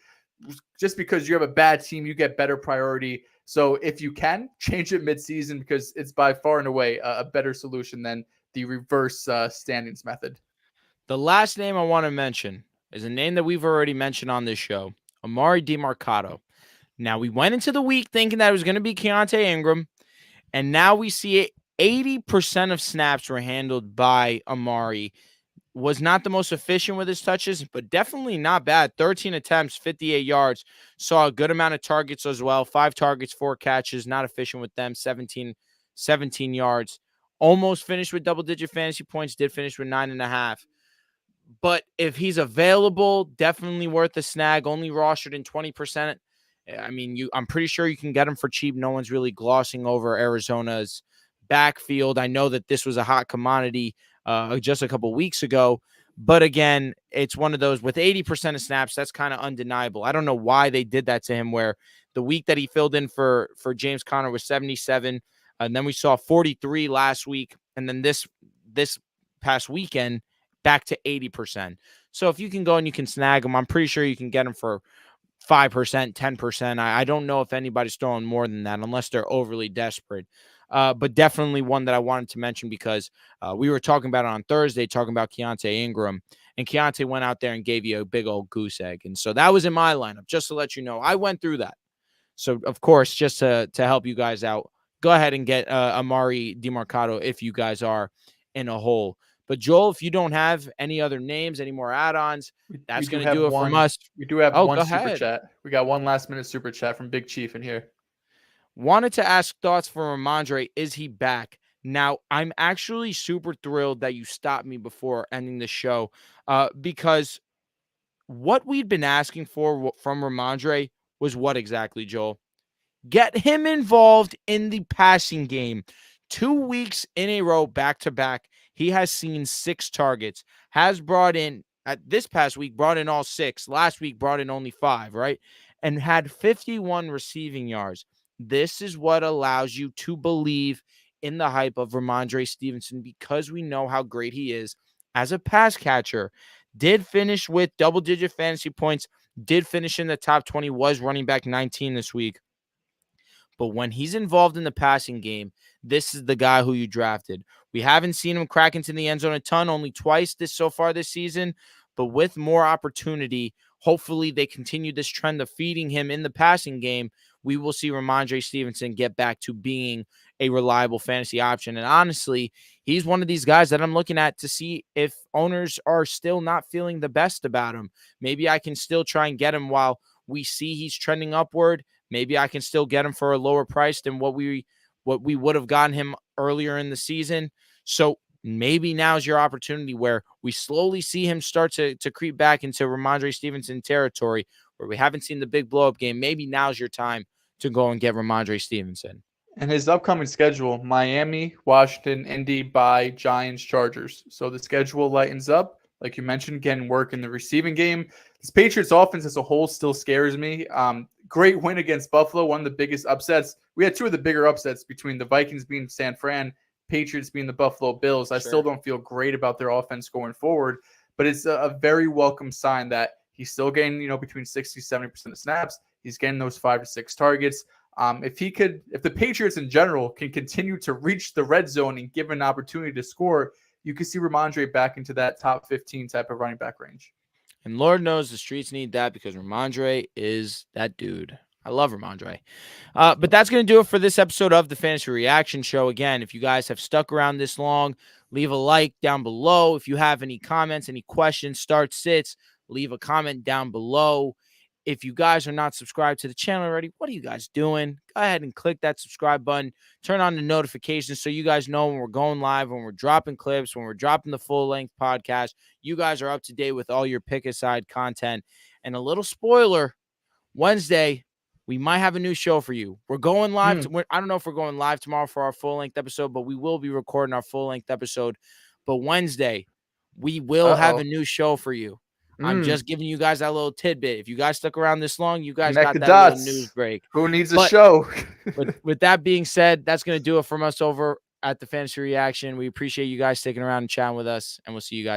Speaker 2: just because you have a bad team, you get better priority. So if you can, change it midseason, because it's by far and away a better solution than the reverse standings method.
Speaker 1: The last name I want to mention is a name that we've already mentioned on this show, Amari DeMarcado. Now, we went into the week thinking that it was going to be Keontae Ingram, and now we see it. 80% of snaps were handled by Amari. Was not the most efficient with his touches, but definitely not bad. 13 attempts, 58 yards. Saw a good amount of targets as well. 5 targets, 4 catches. Not efficient with them. 17 yards. Almost finished with double-digit fantasy points. Did finish with 9.5. But if he's available, definitely worth a snag. Only rostered in 20%. I mean, I'm pretty sure you can get him for cheap. No one's really glossing over Arizona's backfield. I know that this was a hot commodity just a couple weeks ago. But again, it's one of those with 80% of snaps, that's kind of undeniable. I don't know why they did that to him, where the week that he filled in for James Conner was 77. And then we saw 43 last week. And then this past weekend, back to 80%. So if you can go and you can snag him, I'm pretty sure you can get him for 5%, 10%. I don't know if anybody's throwing more than that unless they're overly desperate. But definitely one that I wanted to mention because we were talking about it on Thursday, talking about Keontae Ingram. And Keontae went out there and gave you a big old goose egg. And so that was in my lineup, just to let you know. I went through that. So, of course, just to help you guys out, go ahead and get Amari DeMarcado if you guys are in a hole. But, Joel, if you don't have any other names, any more add-ons, that's going to do it from us.
Speaker 2: We do have one super
Speaker 1: ahead.
Speaker 2: chat. We got one last-minute super chat from Big Chief in here.
Speaker 1: Wanted to ask thoughts from Ramondre. Is he back? Now, I'm actually super thrilled that you stopped me before ending the show because what we'd been asking for from Ramondre was what exactly, Joel? Get him involved in the passing game. 2 weeks in a row, back-to-back, he has seen 6 targets, has brought in, this past week, brought in all 6. Last week, brought in only 5, right? And had 51 receiving yards. This is what allows you to believe in the hype of Ramondre Stevenson because we know how great he is as a pass catcher. Did finish with double-digit fantasy points, did finish in the top 20, was running back 19 this week. But when he's involved in the passing game, this is the guy who you drafted. We haven't seen him crack into the end zone a ton, only twice so far this season. But with more opportunity, hopefully they continue this trend of feeding him in the passing game. We will see Ramondre Stevenson get back to being a reliable fantasy option. And honestly, he's one of these guys that I'm looking at to see if owners are still not feeling the best about him. Maybe I can still try and get him while we see he's trending upward. Maybe I can still get him for a lower price than what we would have gotten him earlier in the season. So maybe now's your opportunity where we slowly see him start to creep back into Ramondre Stevenson territory where we haven't seen the big blow-up game. Maybe now's your time to go and get Ramondre Stevenson.
Speaker 2: And his upcoming schedule, Miami, Washington, Indy, bye, Giants, Chargers. So the schedule lightens up. Like you mentioned, getting work in the receiving game. This Patriots offense as a whole still scares me. Great win against Buffalo, one of the biggest upsets. We had 2 of the bigger upsets between the Vikings being San Fran, Patriots being the Buffalo Bills. I still don't feel great about their offense going forward, but it's a very welcome sign that he's still getting, between 60, 70% of snaps. He's getting those 5 to 6 targets. If the Patriots in general can continue to reach the red zone and give an opportunity to score, you can see Ramondre back into that top 15 type of running back range.
Speaker 1: And Lord knows the streets need that because Ramondre is that dude. I love Ramondre. But that's going to do it for this episode of the Fantasy Reaction Show. Again, if you guys have stuck around this long, leave a like down below. If you have any comments, any questions, start sits, leave a comment down below. If you guys are not subscribed to the channel already, what are you guys doing? Go ahead and click that subscribe button. Turn on the notifications so you guys know when we're going live, when we're dropping clips, when we're dropping the full-length podcast. You guys are up to date with all your pick-a-side content. And a little spoiler, Wednesday, we might have a new show for you. We're going live. I don't know if we're going live tomorrow for our full-length episode, but we will be recording our full-length episode. But Wednesday, we will have a new show for you. I'm just giving you guys that little tidbit. If you guys stuck around this long, you guys got that little news break.
Speaker 2: Who needs a show?
Speaker 1: with that being said, that's going to do it from us over at the Fantasy Reaction. We appreciate you guys sticking around and chatting with us, and we'll see you guys.